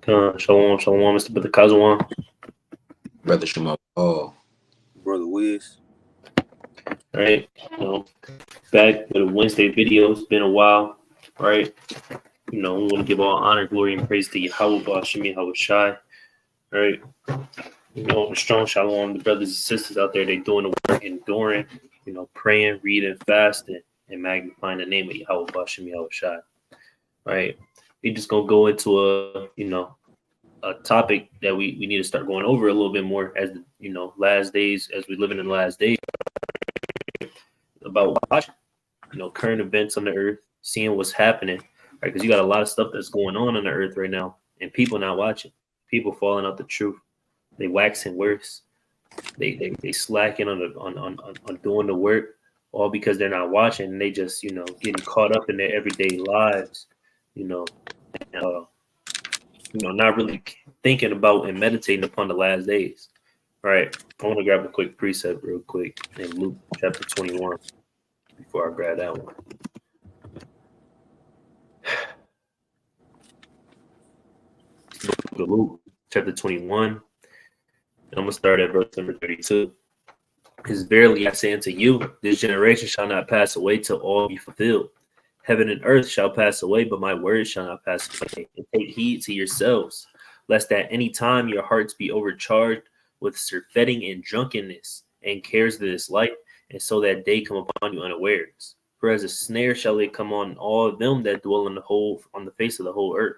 Shalom, shalom, Mr. Brother Kazawan. Brother Shema. Oh, Brother Wiz. Right, back with a Wednesday video. It's been a while, right? We want to give all honor, glory, and praise to Yahweh, Shemi, Yahweh Shai, right? Strong shalom, the brothers and sisters out there, they doing the work, enduring, praying, reading, fasting, and magnifying the name of Yahweh, Shemi, Yahweh Shai, right? We just gonna go into a topic that we need to start going over a little bit more as last days, as we live in the last days, about watching, current events on the earth, seeing what's happening, right? Because you got a lot of stuff that's going on the earth right now, and people not watching, people falling out the truth, they waxing worse, they slacking on doing the work, all because they're not watching, and they just getting caught up in their everyday lives, not really thinking about and meditating upon the last days. All right, I want to grab a quick precept real quick in Luke chapter 21 before I grab that one. Luke chapter 21. I'm going to start at verse number 32. Because verily I say unto you, this generation shall not pass away till all be fulfilled. Heaven and earth shall pass away, but my words shall not pass away. And take heed to yourselves, lest at any time your hearts be overcharged with surfeiting and drunkenness and cares of this life, and so that day come upon you unawares. For as a snare shall they come on all of them that dwell on the face of the whole earth.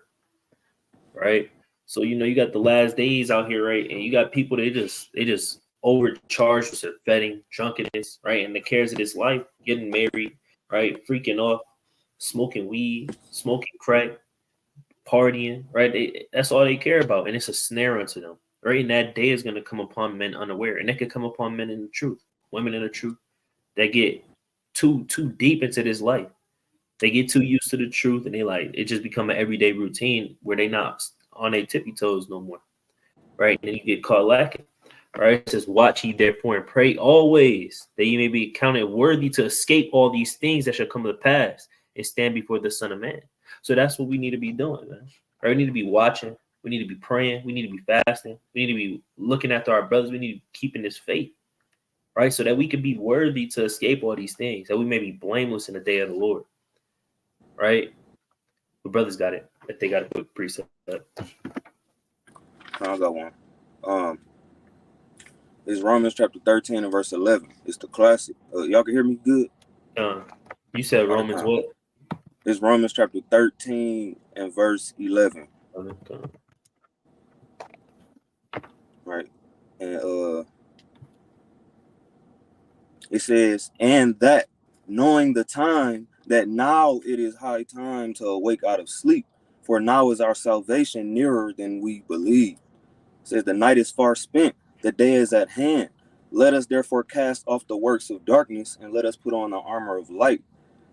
Right? So you got the last days out here, right? And you got people they just overcharged with surfeiting, drunkenness, right? And the cares of this life, getting married, right? Freaking off, smoking weed, smoking crack, partying, right? That's all they care about, and it's a snare unto them, right? And that day is going to come upon men unaware, and that could come upon men in the truth, women in the truth, that get too deep into this life. They get too used to the truth, and it just become an everyday routine where they not on their tippy toes no more, right? And then you get caught lacking. All right, it says, watch ye therefore and pray always, that ye may be counted worthy to escape all these things that shall come to pass and stand before the Son of Man. So that's what we need to be doing, man. Right? We need to be watching. We need to be praying. We need to be fasting. We need to be looking after our brothers. We need to be keeping this faith, right? So that we can be worthy to escape all these things, that we may be blameless in the day of the Lord, right? The brothers got it. If they got a quick precept. I got one. It's Romans chapter 13 and verse 11. It's the classic. Y'all can hear me good? You said Romans what? It's Romans chapter 13 and verse 11. Right. And it says, and that knowing the time, that now it is high time to awake out of sleep, for now is our salvation nearer than we believe. It says the night is far spent, the day is at hand. Let us therefore cast off the works of darkness, and let us put on the armor of light.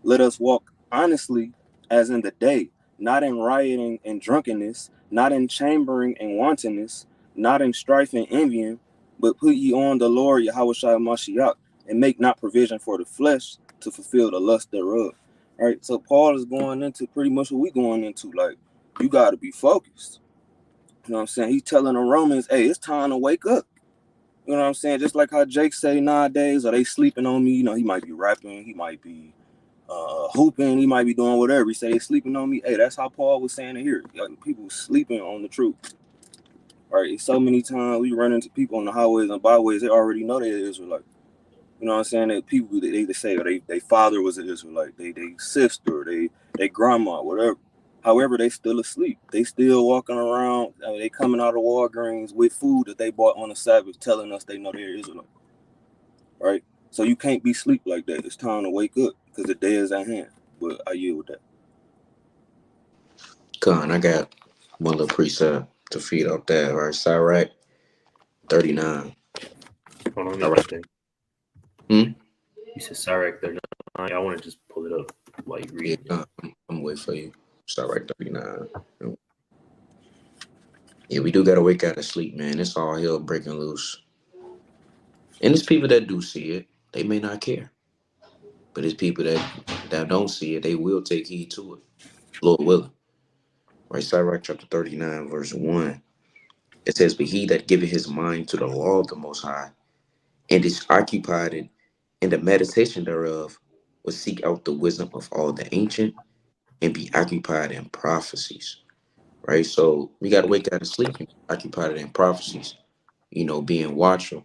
Let us walk honestly as in the day, not in rioting and drunkenness, not in chambering and wantonness, not in strife and envying, but put ye on the Lord Yahweh Shai Mashiach, and make not provision for the flesh to fulfill the lust thereof. All right, so Paul is going into pretty much what we going into. Like, you got to be focused. You know what I'm saying? He's telling the Romans, hey, it's time to wake up. You know what I'm saying? Just like how Jake say nowadays, are they sleeping on me? He might be rapping, he might be hooping, he might be doing whatever. He say they sleeping on me. Hey, that's how Paul was saying it here. Like, people sleeping on the truth. All right, so many times we run into people on the highways and byways, they already know they're Israelite. You know what I'm saying? That people they say they father was an Israelite, they sister, they grandma, whatever. However, they still asleep. They still walking around. They coming out of Walgreens with food that they bought on the Sabbath, telling us they know they're Israelite. Right? So you can't be asleep like that. It's time to wake up because the day is at hand. But I yield with that. Con, I got one little precept to feed off that. Right, Sirach 39. Hold on, All right. You said Sirach 39. I want to just pull it up while you read. Yeah, I'm waiting for you. Sirach 39. Yeah, we do gotta wake out of sleep, man. It's all hell breaking loose. And it's people that do see it. They may not care. But it's people that don't see it. They will take heed to it. Lord willing. Right, Sirach chapter 39, verse 1. It says, "But he that giveth his mind to the law of the Most High, and is occupied in the meditation thereof, will seek out the wisdom of all the ancient, and be occupied in prophecies." Right? So we got to wake out of sleep and be occupied in prophecies. Being watchful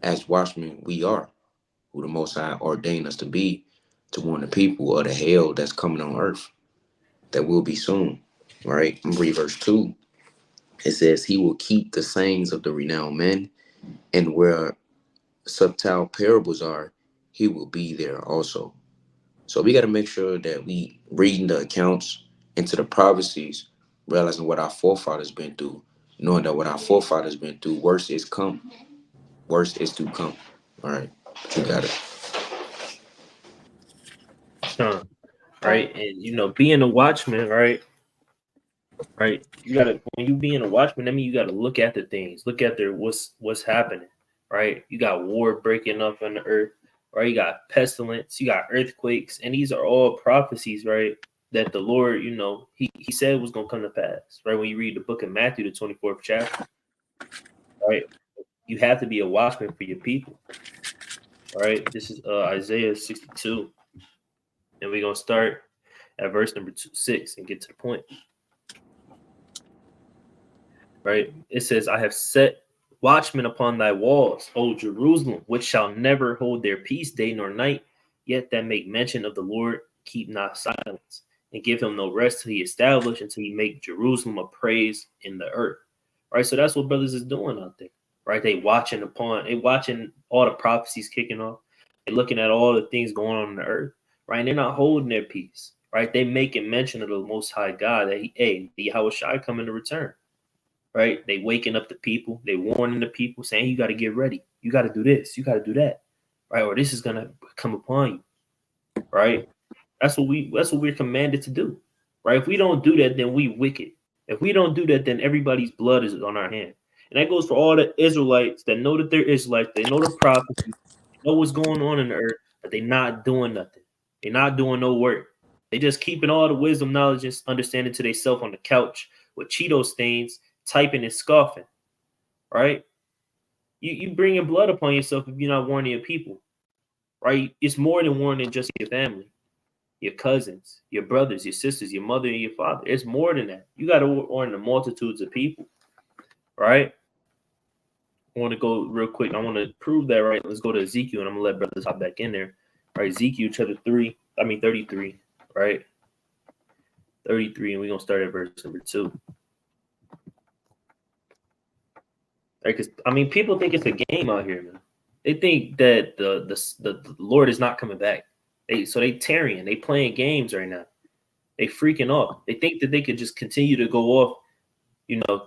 as watchmen we are, who the Most High ordained us to be, to warn the people of the hell that's coming on earth, that will be soon. Right? I'm read verse 2. It says, "He will keep the sayings of the renowned men, and where subtle parables are, he will be there also." So we got to make sure that we reading the accounts into the prophecies, realizing what our forefathers been through, knowing that what our forefathers been through, worse is come, worse is to come. All right, but you got it. Right, and being a watchman, right? Right, you gotta when you being a watchman, I mean, you gotta look at the things, look at what's happening. Right, you got war breaking up on the earth. Right, you got pestilence, you got earthquakes, and these are all prophecies, right? That the Lord, he said was gonna come to pass. Right, when you read the book of Matthew, the 24th chapter, right, you have to be a watchman for your people. All right, this is Isaiah 62, and we're gonna start at verse number 6 and get to the point. Right, it says, "I have set watchmen upon thy walls, O Jerusalem, which shall never hold their peace day nor night, yet that make mention of the Lord keep not silence, and give him no rest till he establish, until he make Jerusalem a praise in the earth." Right, so that's what brothers is doing out there. Right, they watching all the prophecies kicking off. They're looking at all the things going on the earth. Right, and they're not holding their peace. Right, they making mention of the Most High God, that the Yahweh Shai coming to return. Right, they waking up the people, they warning the people, saying, "You got to get ready, you got to do this, you got to do that," right? Or this is gonna come upon you. Right, that's what we're commanded to do. Right, if we don't do that, then we wicked. If we don't do that, then everybody's blood is on our hand. And that goes for all the Israelites that know that they're Israelites, they know the prophecy, they know what's going on in the earth, but they're not doing nothing. They're not doing no work. They just keeping all the wisdom, knowledge, and understanding to themselves on the couch with Cheeto stains, typing and scoffing. Right, you bringing blood upon yourself if you're not warning your people. Right, it's more than warning just your family, your cousins, your brothers, your sisters, your mother, and your father. It's more than that. You got to warn the multitudes of people. Right, I want to go real quick. I want to prove that. Right, let's go to Ezekiel, and I'm gonna let brothers hop back in there. Right, Ezekiel chapter 33. Right, 33, and we're gonna start at verse number 2. Right, because people think it's a game out here, man. They think that the Lord is not coming back. They tarrying, they playing games right now. They freaking off. They think that they could just continue to go off,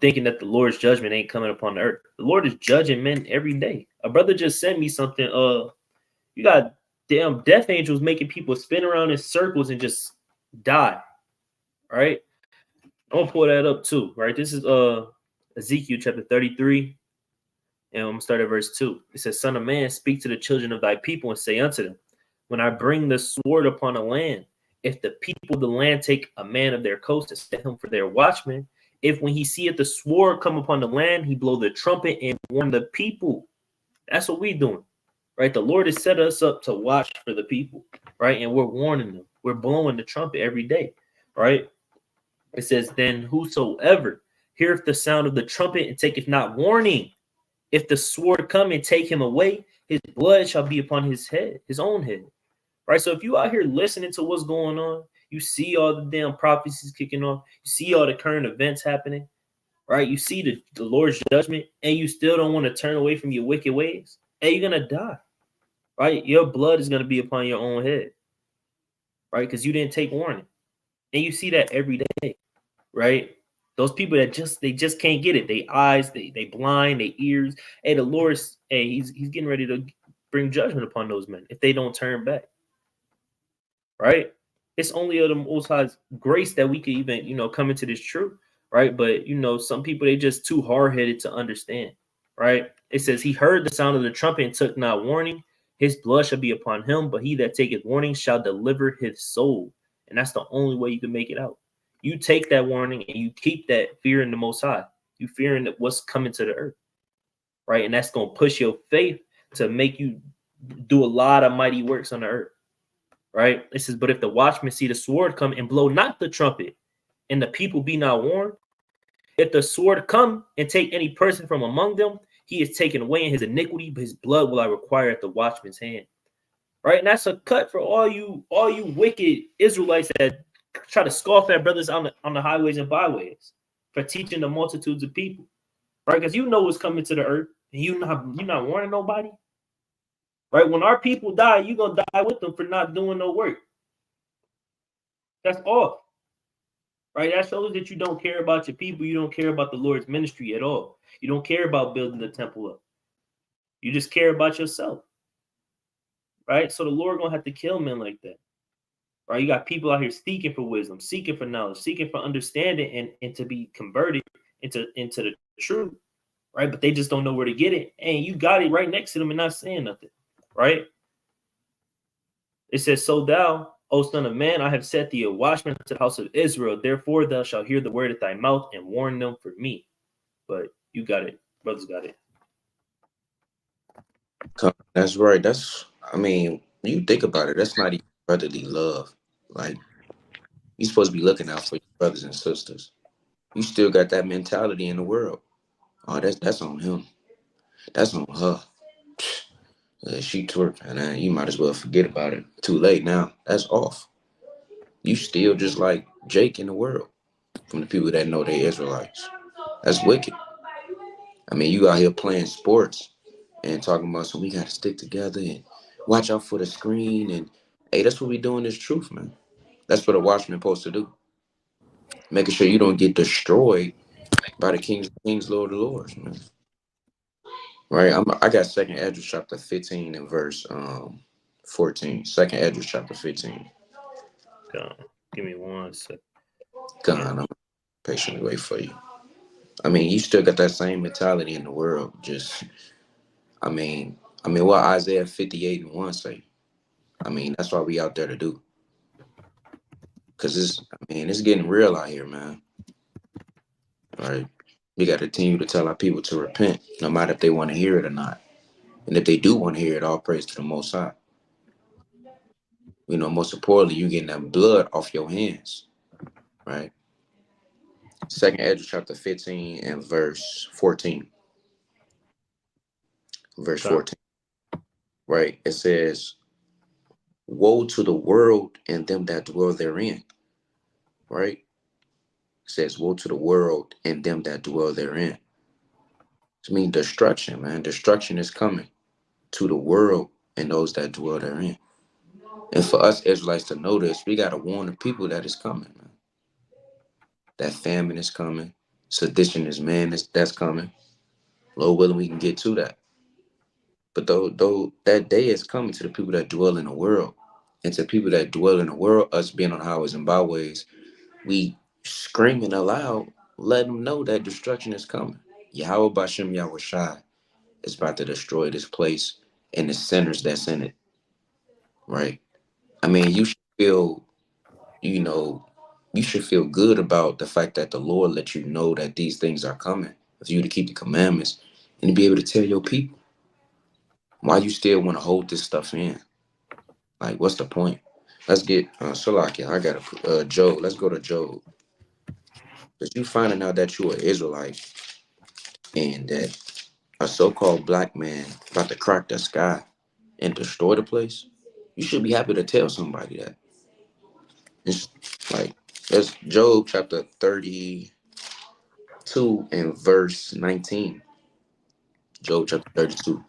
thinking that the Lord's judgment ain't coming upon the earth. The Lord is judging men every day. A brother just sent me something. You got damn death angels making people spin around in circles and just die. Right? I'm gonna pull that up too. Right? This is Ezekiel chapter 33. And I'm going to start at verse 2. It says, "Son of man, speak to the children of thy people and say unto them, when I bring the sword upon a land, if the people of the land take a man of their coast and set him for their watchman, if when he seeth the sword come upon the land, he blow the trumpet and warn the people." That's what we doing, right? The Lord has set us up to watch for the people, right? And we're warning them. We're blowing the trumpet every day, right? It says, "Then whosoever heareth the sound of the trumpet and taketh not warning, if the sword come and take him away, his blood shall be upon his head, his own head." Right? So if you out here listening to what's going on, you see all the damn prophecies kicking off, you see all the current events happening, right? You see the Lord's judgment, and you still don't want to turn away from your wicked ways, hey, you're going to die, right? Your blood is going to be upon your own head, right? Because you didn't take warning. And you see that every day, right? Those people that just can't get it. They eyes, they blind, they ears. Hey, the Lord's he's getting ready to bring judgment upon those men if they don't turn back. Right? It's only of the Most High's grace that we can even, come into this truth. Right? But some people, they just too hard-headed to understand. Right? It says, "He heard the sound of the trumpet and took not warning. His blood shall be upon him, but he that taketh warning shall deliver his soul." And that's the only way you can make it out. You take that warning and you keep that fear in the Most High. You fearing that what's coming to the earth, right? And that's going to push your faith to make you do a lot of mighty works on the earth, right? It says, but if the watchmen see the sword come and blow not the trumpet, and the people be not warned, if the sword come and take any person from among them, he is taken away in his iniquity, but his blood will I require at the watchman's hand. Right? And that's a cut for all you wicked Israelites that try to scoff at brothers on the highways and byways for teaching the multitudes of people. Right? Because you know what's coming to the earth, and you're not warning nobody. Right? When our people die, you're gonna die with them for not doing no work. That's off. Right? That shows that you don't care about your people. You don't care about the Lord's ministry at all. You don't care about building the temple up. You just care about yourself. Right? So the Lord gonna have to kill men like that. Right? You got people out here seeking for wisdom, seeking for knowledge, seeking for understanding, and to be converted into the truth. Right? But they just don't know where to get it. And you got it right next to them and not saying nothing. Right? It says, so thou, O son of man, I have set thee a watchman to the house of Israel. Therefore thou shalt hear the word at thy mouth and warn them for me. But you got it. Brothers got it. That's right. I mean, you think about it, that's not even brotherly love. Like, you're supposed to be looking out for your brothers and sisters. You still got that mentality in the world. Oh, that's on him. That's on her. She twerking, and you might as well forget about it. Too late now. That's off. You still just like Jake in the world from the people that know they Israelites. That's wicked. I mean, you out here playing sports and talking about, so we got to stick together and watch out for the screen. And hey, that's what we doing is truth, man. That's what a watchman supposed to do. Making sure you don't get destroyed by the kings, Lord of Lords, man. Right? I got Second Ezra chapter 15 and verse 14. Second Ezra chapter 15. Give me 1 second. God, I'm patiently wait for you. I mean, you still got that same mentality in the world. Just, I mean, what Isaiah 58 and 1 say. I mean, that's why we out there to do. Cause it's getting real out here, man. Right? We got to continue to tell our people to repent, no matter if they want to hear it or not. And if they do want to hear it, all praise to the Most High. You know, most importantly, you getting that blood off your hands, right? Second Ezra chapter 15 and verse 14. Verse 14, right? It says, woe to the world and them that dwell therein, right? It says, woe to the world and them that dwell therein. It means destruction, man. Destruction is coming to the world and those that dwell therein. And for us Israelites to know this, we got to warn the people that it's coming, man. That famine is coming. Sedition is that's coming. Lord willing, we can get to that. But though that day is coming to the people that dwell in the world. And to people that dwell in the world, us being on highways and byways, we screaming aloud, let them know that destruction is coming. Yahweh Bashem Yahweh Shai is about to destroy this place and the sinners that's in it. Right? I mean, you should feel, you know, you should feel good about the fact that the Lord let you know that these things are coming for you to keep the commandments and to be able to tell your people. Why you still want to hold this stuff in? Like, what's the point? Let's get Salakia. I got Job. Let's go to Job. Because you finding out that you're an Israelite and that a so-called black man about to crack the sky and destroy the place, you should be happy to tell somebody that. It's like, that's Job chapter 32 and verse 19. Job chapter 32,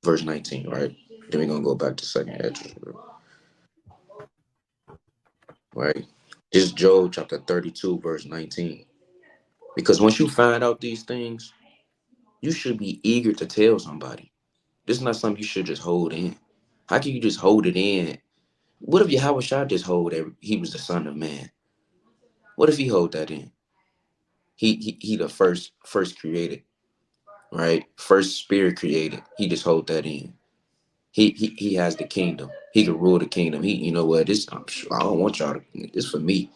verse 19, right? Then we're going to go back to second Ezra, right? This is Job chapter 32, verse 19. Because once you find out these things, you should be eager to tell somebody. This is not something you should just hold in. How can you just hold it in? What if Yahweh Shah just hold that he was the son of man? What if he hold that in? He the first created, right? First spirit created. He just hold that in. He has the kingdom. He can rule the kingdom. You know what? This I don't want y'all to. This for me.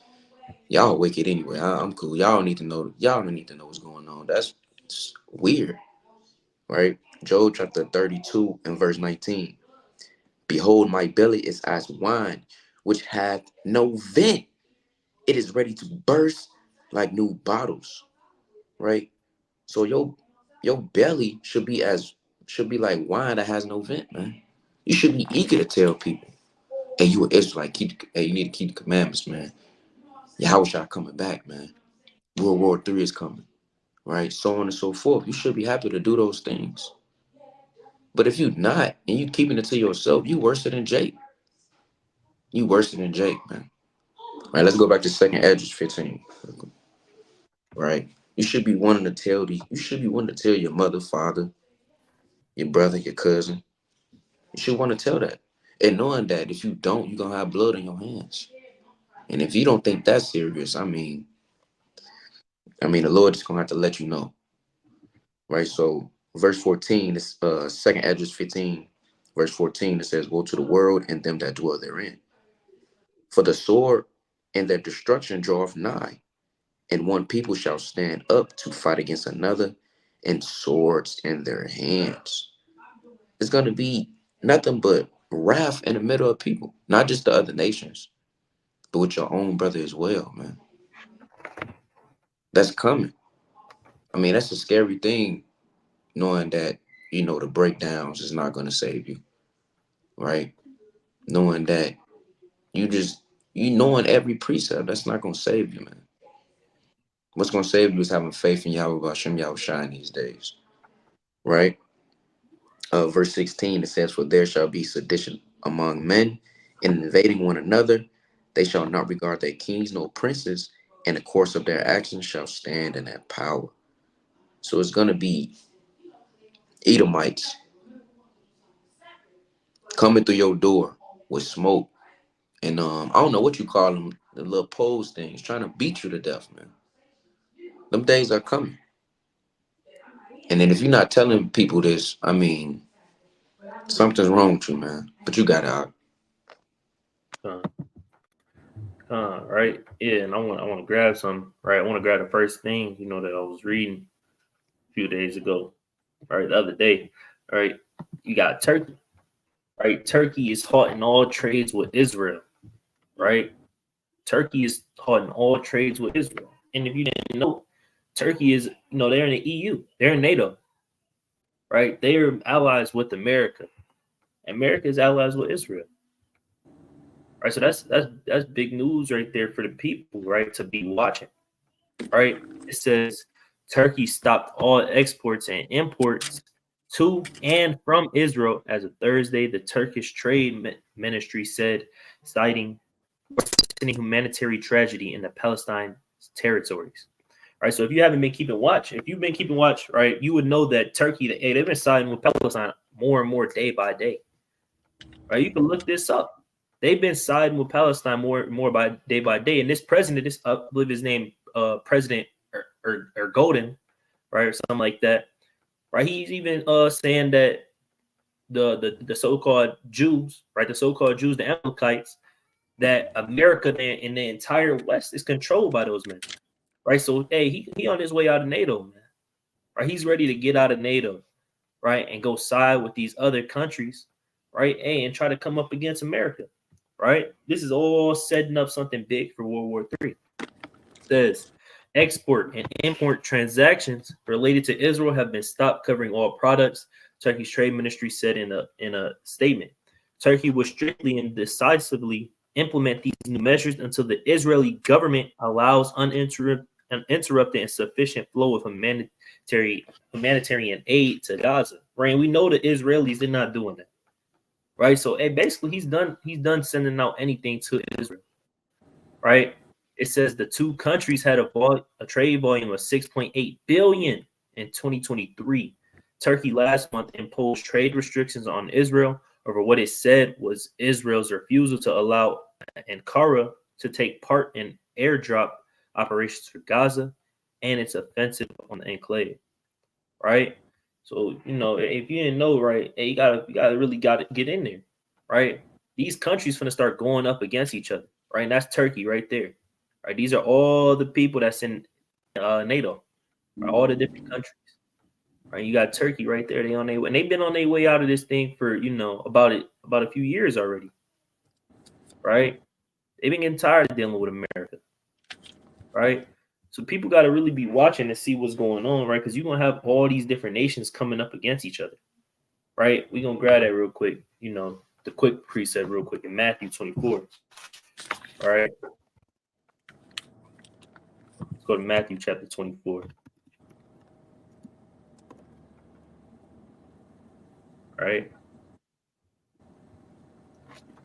Y'all wicked anyway. I'm cool. Y'all need to know. Y'all don't need to know what's going on. That's weird, right? Job chapter 32 and verse 19. Behold, my belly is as wine, which hath no vent. It is ready to burst like new bottles, right? So your belly should be like wine that has no vent, man. You should be eager to tell people, hey, you an Israelite, you need to keep the commandments, man. Yahweh coming back, man. World War III is coming, right? So on and so forth. You should be happy to do those things. But if you not and you keeping it to yourself, you worse than Jake. You worse than Jake, man. Right, let's go back to second Edges 15. Right? You should be wanting to tell your mother, father, your brother, your cousin. You should want to tell that. And knowing that if you don't, you're gonna have blood in your hands. And if you don't think that's serious, the Lord is gonna have to let you know. Right? So verse 14, this second Edges 15, verse 14, it says, woe to the world and them that dwell therein. For the sword and their destruction draweth nigh, and one people shall stand up to fight against another, and swords in their hands. It's going to be nothing but wrath in the middle of people, not just the other nations, but with your own brother as well, man. That's coming. That's a scary thing, knowing that, the breakdowns is not going to save you, right? Knowing that knowing every precept, that's not going to save you, man. What's going to save you is having faith in Yahweh Hashem Yahweh in these days, right? Verse 16, it says, for there shall be sedition among men, and invading one another. They shall not regard their kings nor princes, and the course of their actions shall stand in their power. So it's going to be Edomites coming through your door with smoke. And I don't know what you call them, the little pose things, trying to beat you to death, man. Them days are coming. And then if you're not telling people this, something's wrong with you, man. But you got it out. Right? Yeah, and I want to grab some, right? I want to grab the first thing, that I was reading a few days ago, right? The other day, right? You got Turkey, right? Turkey is hot in all trades with Israel, right? Turkey is hot in all trades with Israel. And if you didn't know, Turkey is, they're in the EU, they're in NATO, right? They are allies with America. America is allies with Israel. Right, so that's big news right there for the people, right, to be watching. Right, it says Turkey stopped all exports and imports to and from Israel as of Thursday. The Turkish Trade Ministry said, citing humanitarian tragedy in the Palestine territories. Right, so if you haven't been keeping watch, right, you would know that Turkey, they've been siding with Palestine more and more day by day. Right, you can look this up. They've been siding with Palestine more by day. And this president, I believe his name, President or Golden, right, or something like that. Right, he's even saying that the so-called Jews, right, the so-called Jews, the Amalekites, that America and the entire West is controlled by those men. Right, so hey, he on his way out of NATO, man. Right, he's ready to get out of NATO, right, and go side with these other countries, right, hey, and try to come up against America. Right? This is all setting up something big for World War III. It says export and import transactions related to Israel have been stopped covering all products, Turkey's trade ministry said in a statement. Turkey will strictly and decisively implement these new measures until the Israeli government allows uninterrupted and sufficient flow of humanitarian aid to Gaza. Right? And we know the Israelis, they're not doing that. Right, so basically he's done sending out anything to Israel. Right, it says the two countries had a trade volume of 6.8 billion in 2023. Turkey last month imposed trade restrictions on Israel over what it said was Israel's refusal to allow Ankara to take part in airdrop operations for Gaza and its offensive on the enclave. Right. So, if you didn't know, right, hey, you gotta get in there, right? These countries gonna start going up against each other, right? And that's Turkey right there, right? These are all the people that's in NATO, right? All the different countries, right? You got Turkey right there. They on their way, and they've been on their way out of this thing for about a few years already, right? They've been getting tired of dealing with America, right? So people got to really be watching to see what's going on, right? Because you're gonna have all these different nations coming up against each other, right? We're gonna grab that real quick, the quick preset real quick in Matthew 24. All right. Let's go to Matthew chapter 24. All right.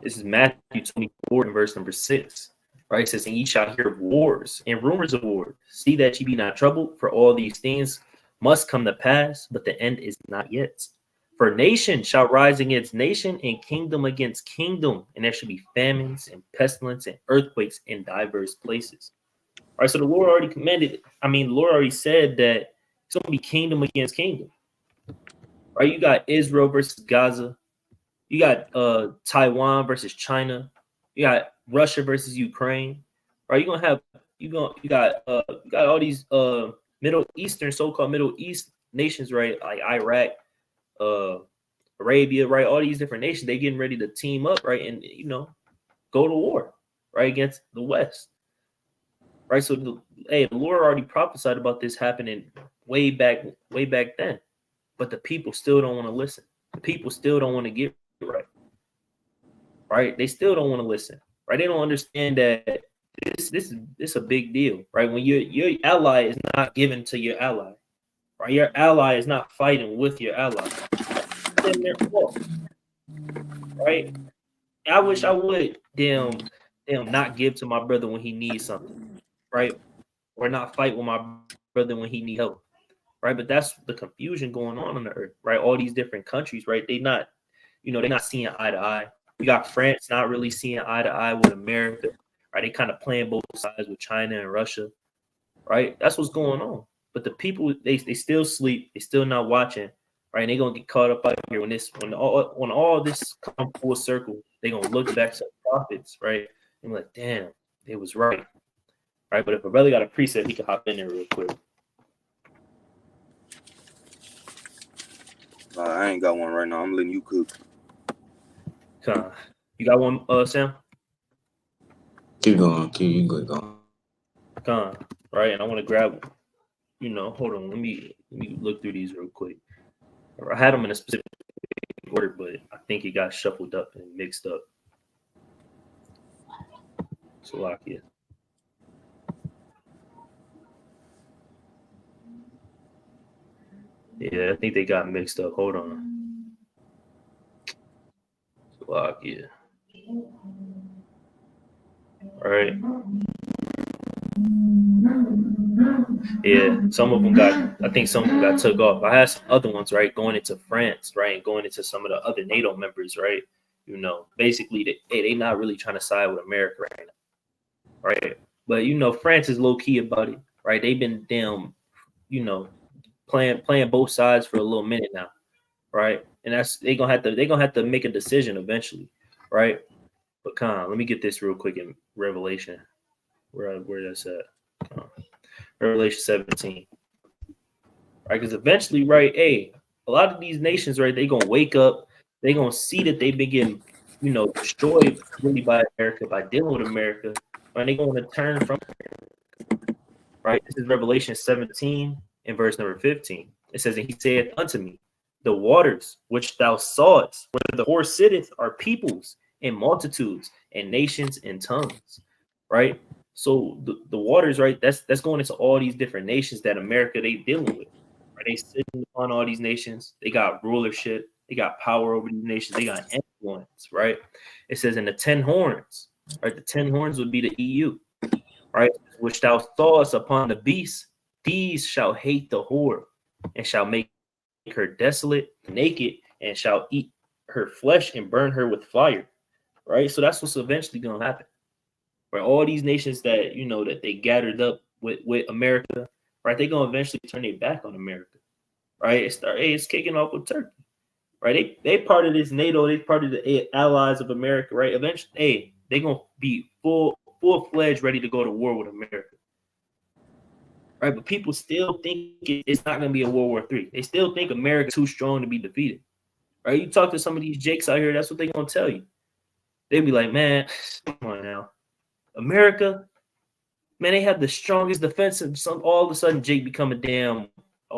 This is Matthew 24 and verse number 6. Right. It says, and ye shall hear of wars and rumors of wars. See that ye be not troubled, for all these things must come to pass, but the end is not yet. For nation shall rise against nation, and kingdom against kingdom, and there shall be famines and pestilence and earthquakes in diverse places. All right, so the Lord already the Lord already said that it's going to be kingdom against kingdom. Right, you got Israel versus Gaza. You got Taiwan versus China. You got Russia versus Ukraine. Right, you got all these Middle Eastern, so-called Middle East nations, right? Like Iraq, Arabia, right? All these different nations, they getting ready to team up, right? And go to war, right, against the West. Right, so the Lord already prophesied about this happening way back then, but the people still don't want to listen. The people still don't want to get right. Right, they still don't want to listen. Right, they don't understand that this is a big deal. Right, when your ally is not given to your ally, right, your ally is not fighting with your ally. It's in their fault. Right, I wish I would damn not give to my brother when he needs something. Right, or not fight with my brother when he needs help, right? But that's the confusion going on the earth, right? All these different countries, right? They're not seeing eye to eye. You got France not really seeing eye to eye with America, right? They kind of playing both sides with China and Russia, right? That's what's going on. But the people, they still sleep, they still not watching, right? And they're gonna get caught up out here when all this come full circle, they're gonna look back to the prophets, right? And be like, damn, it was right. Right, but if a brother got a preset, he can hop in there real quick. I ain't got one right now. I'm letting you cook. You got one, Sam? Keep going. Keep going. Right, and I want to grab. Hold on. Let me look through these real quick. I had them in a specific order, but I think it got shuffled up and mixed up. Slovakia. Yeah, I think they got mixed up. Hold on. Slovakia. All right. Yeah, some of them got took off. I had some other ones, right, going into France, right, and going into some of the other NATO members, right. Basically, they not really trying to side with America right now, right. But France is low key about it, right. They've been playing both sides for a little minute now, right. And they're gonna have to make a decision eventually, right. But let me get this real quick in Revelation, where that's at. Revelation 17. Right, because eventually, right, a lot of these nations, right, they're gonna wake up, they're gonna see that they've been getting, destroyed really by America, by dealing with America, and they're gonna turn from America. Right. This is Revelation 17 and verse number 15. It says, and he saith unto me, the waters which thou sawest, where the whore sitteth, are peoples and multitudes and nations and tongues. Right. So the waters, right, that's going into all these different nations that America they dealing with. Right? They sitting upon all these nations. They got rulership. They got power over these nations. They got influence, right? It says in the 10 horns, right? The 10 horns would be the EU, right? Which thou sawest upon the beast, these shall hate the whore, and shall make her desolate, naked, and shall eat her flesh and burn her with fire, right? So that's what's eventually going to happen. Right, all these nations that that they gathered up with America, right? They're gonna eventually turn their back on America, right? It's kicking off with Turkey, right? They part of this NATO, they part of the allies of America, right? Eventually, they're gonna be full full-fledged ready to go to war with America. Right? But people still think it's not going to be a World War III. They still think America's too strong to be defeated. Right? You talk to some of these jakes out here, that's what they're going to tell you. They'd be like, man, come on now. America, man, they have the strongest defense. And all of a sudden, Jake become a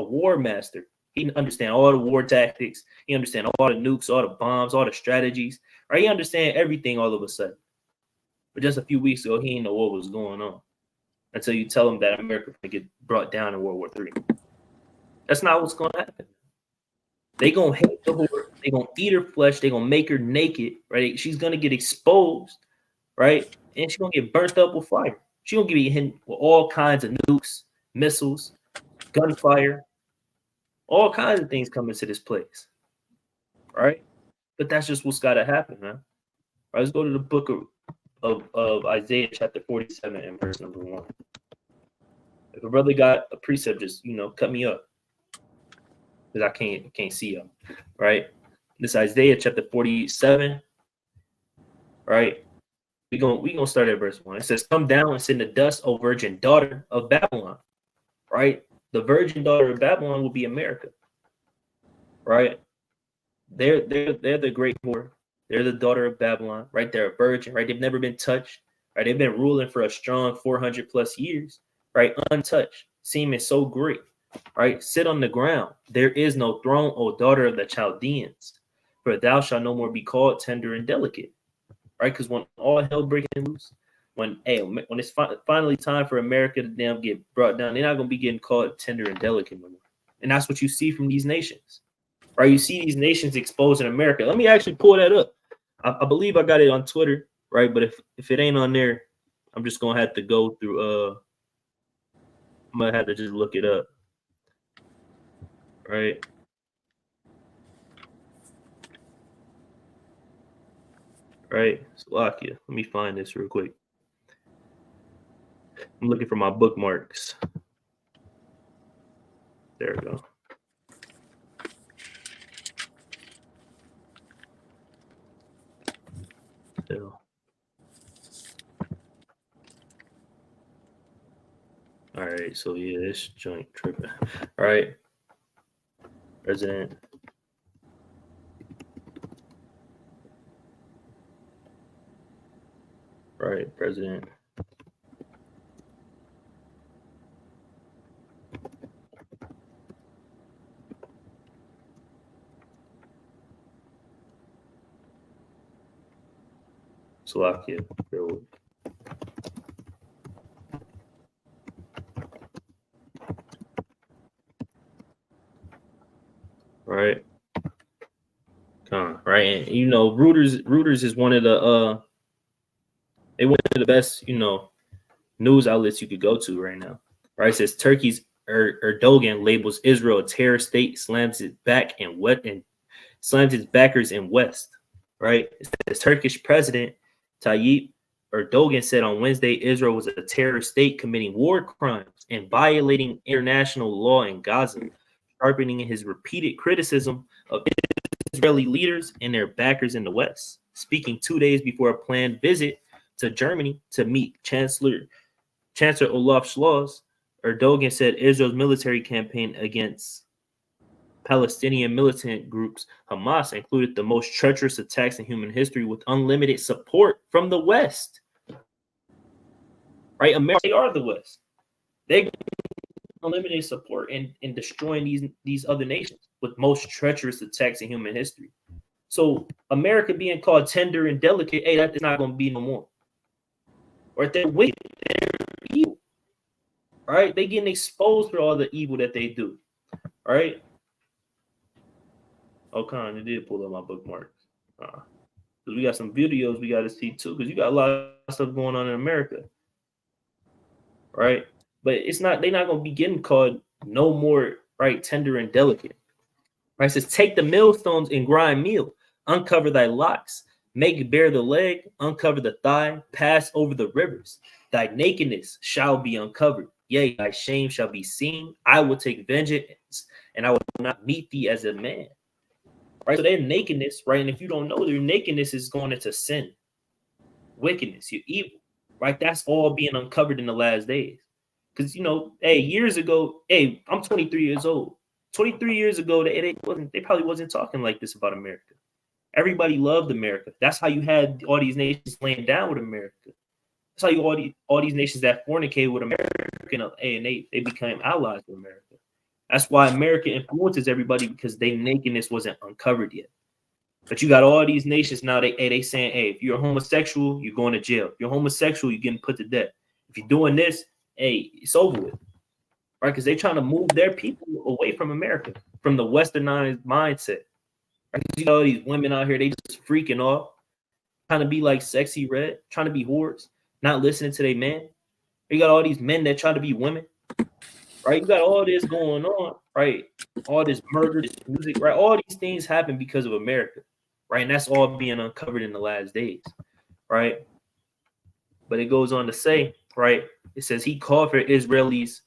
war master. He understand all the war tactics. He understand all the nukes, all the bombs, all the strategies. Right? He understand everything all of a sudden. But just a few weeks ago, he didn't know what was going on until you tell him that America can get brought down in World War III. That's not what's going to happen. They gonna hate the whore. They gonna eat her flesh. They gonna make her naked. Right? She's gonna get exposed. Right? And she's gonna get burnt up with fire. She's gonna get hit with all kinds of nukes, missiles, gunfire, all kinds of things coming to this place. Right? But that's just what's gotta happen, man. Right, let's go to the book of Isaiah chapter 47 and verse number 1. If a brother got a precept, just cut me up. Because I can't see them. Right? This Isaiah chapter 47. Right? We're gonna start at verse 1. It says, "Come down and sit in the dust, O virgin daughter of Babylon." Right? The virgin daughter of Babylon will be America. Right? They're the great whore. They're the daughter of Babylon. Right? They're a virgin. Right? They've never been touched. Right? They've been ruling for a strong 400 plus years. Right? Untouched. Seeming so great. Right? Sit on the ground. There is no throne, O daughter of the Chaldeans. For thou shalt no more be called tender and delicate. Right? Because when all hell breaking loose, when it's finally time for America to get brought down, they're not going to be getting called tender and delicate anymore. And that's what you see from these nations. Right? You see these nations exposing America. Let me actually pull that up. I believe I got it on Twitter. Right? But if it ain't on there, I'm just going to have to go through. I'm going to have to just look it up. Right? Right? Slovakia. Let me find this real quick. I'm looking for my bookmarks. There we go. So. All right, so yeah, this joint tripping. All right, President. Right, President. Slovakia. Right. Right. And Reuters is one of the one of the best, news outlets you could go to right now. Right. It says Turkey's Erdogan labels Israel a terror state, slams its backers in West. Right. It says Turkish President Tayyip Erdogan said on Wednesday Israel was a terror state committing war crimes and violating international law in Gaza, sharpening his repeated criticism of Israeli leaders and their backers in the West. Speaking 2 days before a planned visit to Germany to meet Chancellor Olaf Scholz, Erdogan said Israel's military campaign against Palestinian militant groups Hamas included the most treacherous attacks in human history with unlimited support from the West. Right? America, they are the West. They unlimited support in destroying these other nations with most treacherous attacks in human history. So America being called tender and delicate, hey, that is not going to be no more. Or they're wicked, they're evil. Right? They getting exposed for all the evil that they do. Right? Oh, Con, it did pull up my bookmarks. Because we got some videos we got to see too. Because you got a lot of stuff going on in America. Right? But they're not going to be getting called no more, right, tender and delicate. Right? It says, take the millstones and grind meal, uncover thy locks, make bare the leg, uncover the thigh, pass over the rivers. Thy nakedness shall be uncovered. Yea, thy shame shall be seen. I will take vengeance, and I will not meet thee as a man. Right? So their nakedness, right? And if you don't know, their nakedness is going into sin, wickedness, you're evil. right? That's all being uncovered in the last days. Because, hey, years ago, hey, I'm 23 years old. 23 years ago, they probably wasn't talking like this about America. Everybody loved America. That's how you had all these nations laying down with America. That's how you all these nations that fornicate with America, and they became allies with America. That's why America influences everybody, because their nakedness wasn't uncovered yet. But you got all these nations now. They saying, hey, if you're homosexual, you're going to jail. If you're homosexual, you're getting put to death. If you're doing this, hey, it's over with, right? Because they're trying to move their people away from America, from the westernized mindset. Right? You know, these women out here, they just freaking off, trying to be like Sexy Red, trying to be whores, not listening to their men. You got all these men that try to be women, right? You got all this going on, right? All this murder, this music, right? All these things happen because of America, right? And that's all being uncovered in the last days, right? But it goes on to say, right? It says he called for Israelis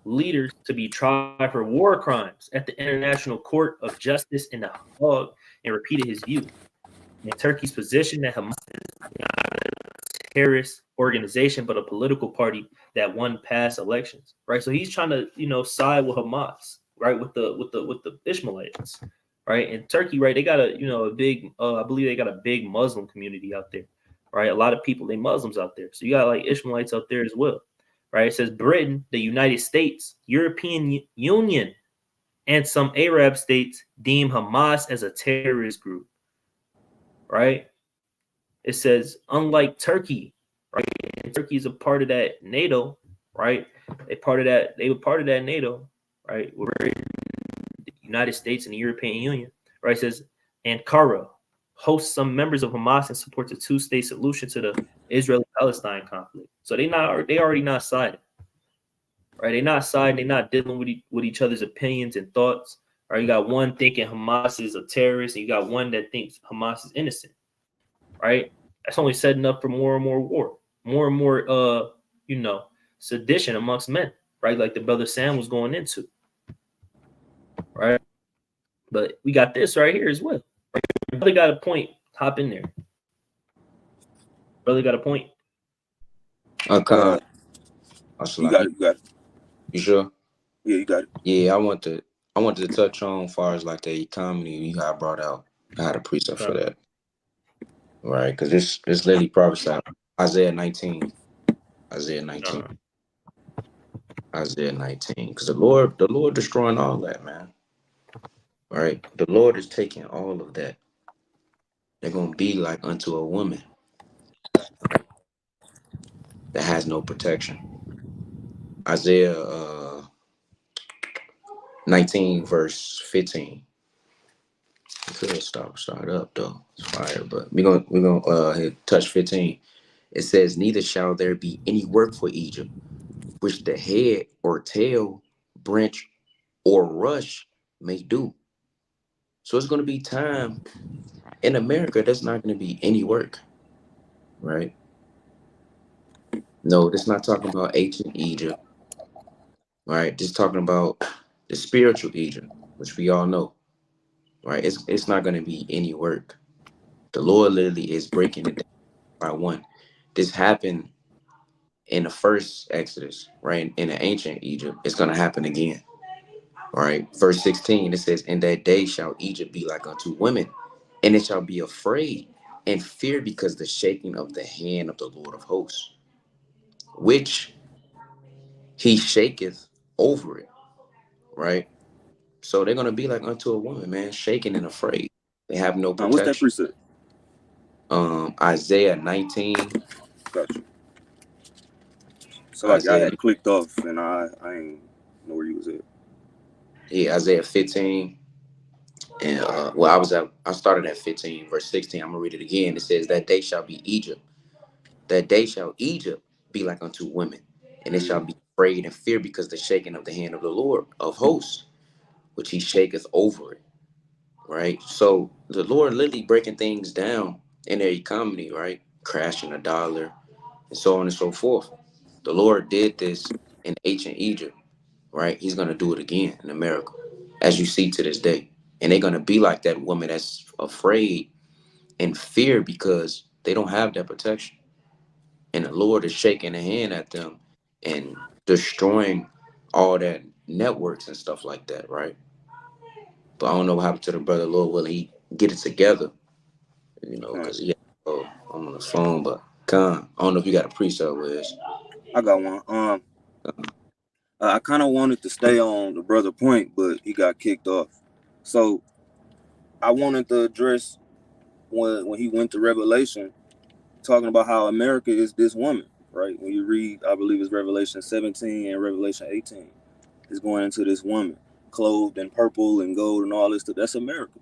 leaders to be tried for war crimes at the International Court of Justice in The Hague, and repeated his view. And Turkey's position that Hamas is not a terrorist organization, but a political party that won past elections, right? So he's trying to, side with Hamas, right, with the Ishmaelites, right? And Turkey, right, they got a big, I believe they got a big Muslim community out there, right? A lot of people, they Muslims out there, so you got like Ishmaelites out there as well, right? It says Britain, the United States, European Union, and some Arab states deem Hamas as a terrorist group, right? It says, unlike Turkey, right? And Turkey is a part of that NATO, right? They were part of that NATO, right? We're in the United States and the European Union, right? It says Ankara hosts some members of Hamas and supports a two-state solution to the Israeli-Palestine conflict. So they already not siding, right? They're not siding. They're not dealing with each other's opinions and thoughts. Right? You got one thinking Hamas is a terrorist, and you got one that thinks Hamas is innocent. Right? That's only setting up for more and more war, more and more, sedition amongst men, right? Like the brother Sam was going into, right? But we got this right here as well. Right? Brother got a point. Hop in there. Brother got a point. You got it. You got it. You sure? Yeah, you got it. Yeah, I wanted to touch on as far as like the economy you got brought out. I had a precept for that. Right, because this literally prophesied Isaiah 19. Isaiah 19. Isaiah 19. Because the Lord destroying all that, man. Right? The Lord is taking all of that. They're gonna be like unto a woman that has no protection. Isaiah 19 verse 15. We could start up though. It's fire, but we're gonna touch 15. It says, neither shall there be any work for Egypt, which the head or tail, branch, or rush may do. So it's gonna be time in America there's not gonna be any work. Right? No, it's not talking about ancient Egypt. Right? Just talking about the spiritual Egypt, which we all know. Right? It's not gonna be any work. The Lord literally is breaking it down by one. This happened in the first Exodus, right? In the ancient Egypt, it's gonna happen again. Right? Verse 16, it says, in that day shall Egypt be like unto women, and it shall be afraid and fear because the shaking of the hand of the Lord of hosts, which he shaketh over it. Right? So they're gonna be like unto a woman, man, shaking and afraid. They have no protection. What's that precept? Isaiah 19. Gotcha. So like I had clicked off and I ain't know where you was at. Yeah, Isaiah 15. And I started at 15, verse 16. I'm gonna read it again. It says, that day shall be Egypt. That day shall Egypt be like unto women, and it shall be afraid and fear because the shaking of the hand of the Lord of hosts, which he shaketh over it. Right? So the Lord literally breaking things down in their economy, right? Crashing the dollar and so on and so forth. The Lord did this in ancient Egypt, right? He's gonna do it again in America, as you see to this day. And they're gonna be like that woman that's afraid and fear because they don't have that protection. And the Lord is shaking a hand at them and destroying all that networks and stuff like that, right? But I don't know what happened to the brother. Lord, will he get it together? You know, Huh. because I'm on the phone, but I don't know if you got a precept, Wiz. I got one. I kind of wanted to stay on the brother point, but he got kicked off. So I wanted to address when he went to Revelation, talking about how America is this woman, right? When you read, I believe it's Revelation 17 and Revelation 18, is going into this woman clothed in purple and gold and all this stuff. That's America.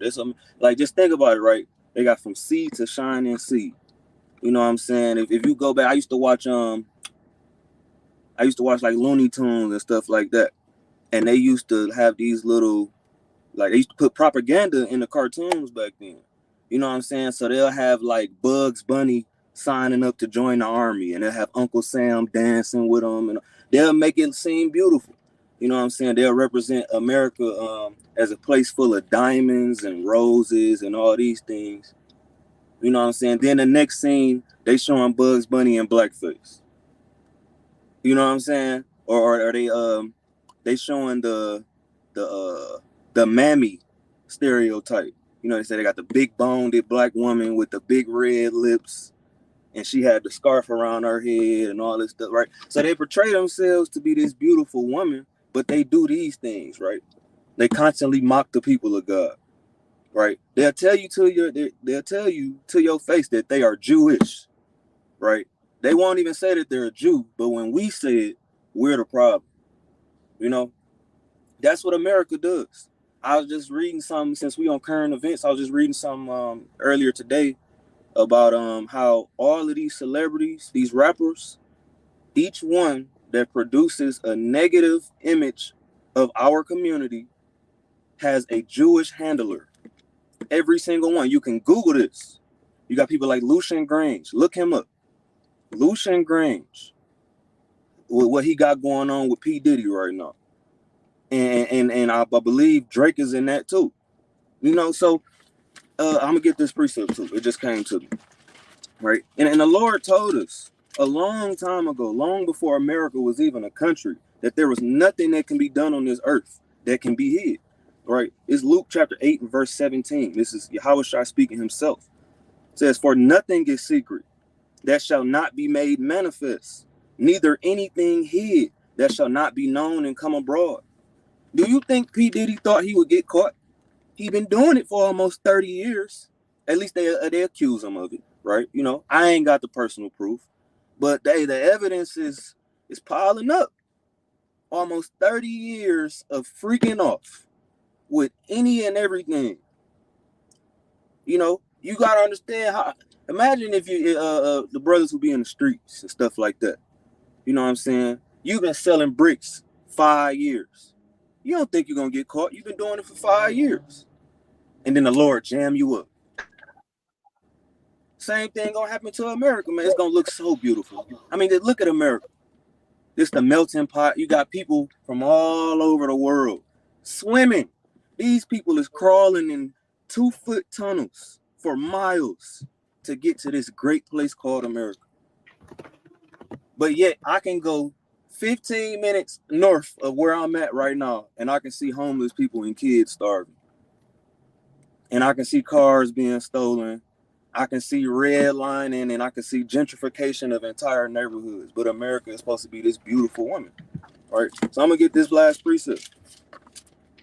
Like, just think about it, right? They got from sea to shining sea. You know what I'm saying? If you go back, I used to watch like Looney Tunes and stuff like that, and they used to have these little, like, they used to put propaganda in the cartoons back then. You know what I'm saying? So they'll have like Bugs Bunny signing up to join the army, and they'll have Uncle Sam dancing with them, and they'll make it seem beautiful. You know what I'm saying? They'll represent America as a place full of diamonds and roses and all these things. You know what I'm saying? Then the next scene, they showing Bugs Bunny in blackface. You know what I'm saying? Or are they showing the mammy stereotype? You know, they say they got the big boned black woman with the big red lips, and she had the scarf around her head and all this stuff, right? So they portray themselves to be this beautiful woman, but they do these things, right? They constantly mock the people of God, right? They'll tell you to your face that they are Jewish, right? They won't even say that they're a Jew, but when we say it, we're the problem. You know, that's what America does. I was just reading something, since we on current events. I was just reading some earlier today about how all of these celebrities, these rappers, each one that produces a negative image of our community has a Jewish handler. Every single one. You can Google this. You got people like Lucian Grange. Look him up. Lucian Grange, with what he got going on with P. Diddy right now. And I believe Drake is in that too. You know, so I'm gonna get this precept too. It just came to me. Right? And the Lord told us a long time ago, long before America was even a country, that there was nothing that can be done on this earth that can be hid. Right? It's Luke chapter 8 and verse 17. This is Yahushua speaking himself. It says, "For nothing is secret that shall not be made manifest, neither anything hid that shall not be known and come abroad." Do you think P. Diddy thought he would get caught? He been doing it for almost 30 years. At least they accuse him of it, right? You know, I ain't got the personal proof, but the evidence is piling up. Almost 30 years of freaking off with any and everything. You know, you gotta understand how. Imagine if you the brothers who be in the streets and stuff like that. You know what I'm saying? You've been selling bricks 5 years. You don't think you're gonna get caught. You've been doing it for 5 years. And then the Lord jam you up. Same thing gonna happen to America, man. It's gonna look so beautiful. I mean, look at America. It's the melting pot. You got people from all over the world swimming. These people is crawling in 2-foot tunnels for miles to get to this great place called America. But yet I can go 15 minutes north of where I'm at right now, and I can see homeless people and kids starving. And I can see cars being stolen. I can see redlining, and I can see gentrification of entire neighborhoods. But America is supposed to be this beautiful woman, right? So I'm gonna get this last precept.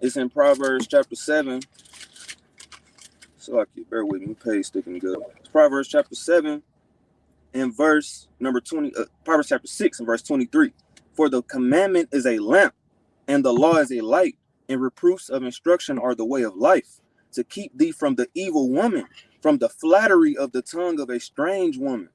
It's in Proverbs chapter 7. So I keep bear with me, page sticking good. It's Proverbs chapter 7 and verse number 20. Proverbs chapter 6 and verse 23. For the commandment is a lamp, and the law is a light, and reproofs of instruction are the way of life, to keep thee from the evil woman, from the flattery of the tongue of a strange woman,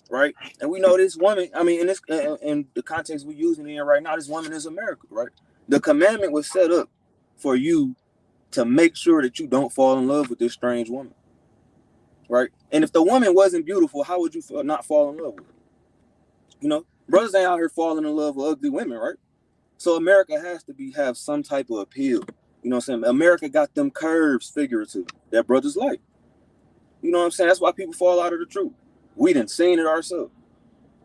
right? And we know this woman, I mean, in the context we're using it in right now, this woman is America, right? The commandment was set up for you to make sure that you don't fall in love with this strange woman, right? And if the woman wasn't beautiful, how would you not fall in love with her? You know, brothers ain't out here falling in love with ugly women, right? So America has to have some type of appeal. You know what I'm saying? America got them curves, figurative, that brothers like. You know what I'm saying? That's why people fall out of the truth. We done seen it ourselves,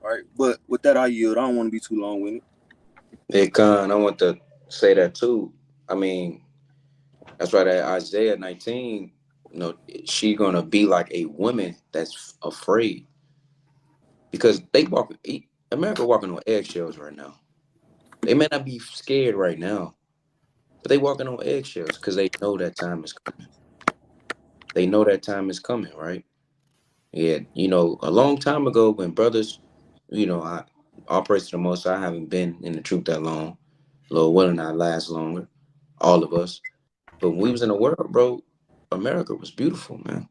right? But with that, I yield. I don't want to be too long with it. Hey, Khan, I want to say that too. I mean, that's why that Isaiah 19, she gonna be like a woman that's afraid because America walking on eggshells right now. They may not be scared right now, but they walking on eggshells because they know that time is coming. They know that time is coming, right? Yeah, a long time ago when brothers, I all praise to the most. I haven't been in the truth that long. Lord willing, I last longer. All of us. But when we was in the world, bro, America was beautiful, man.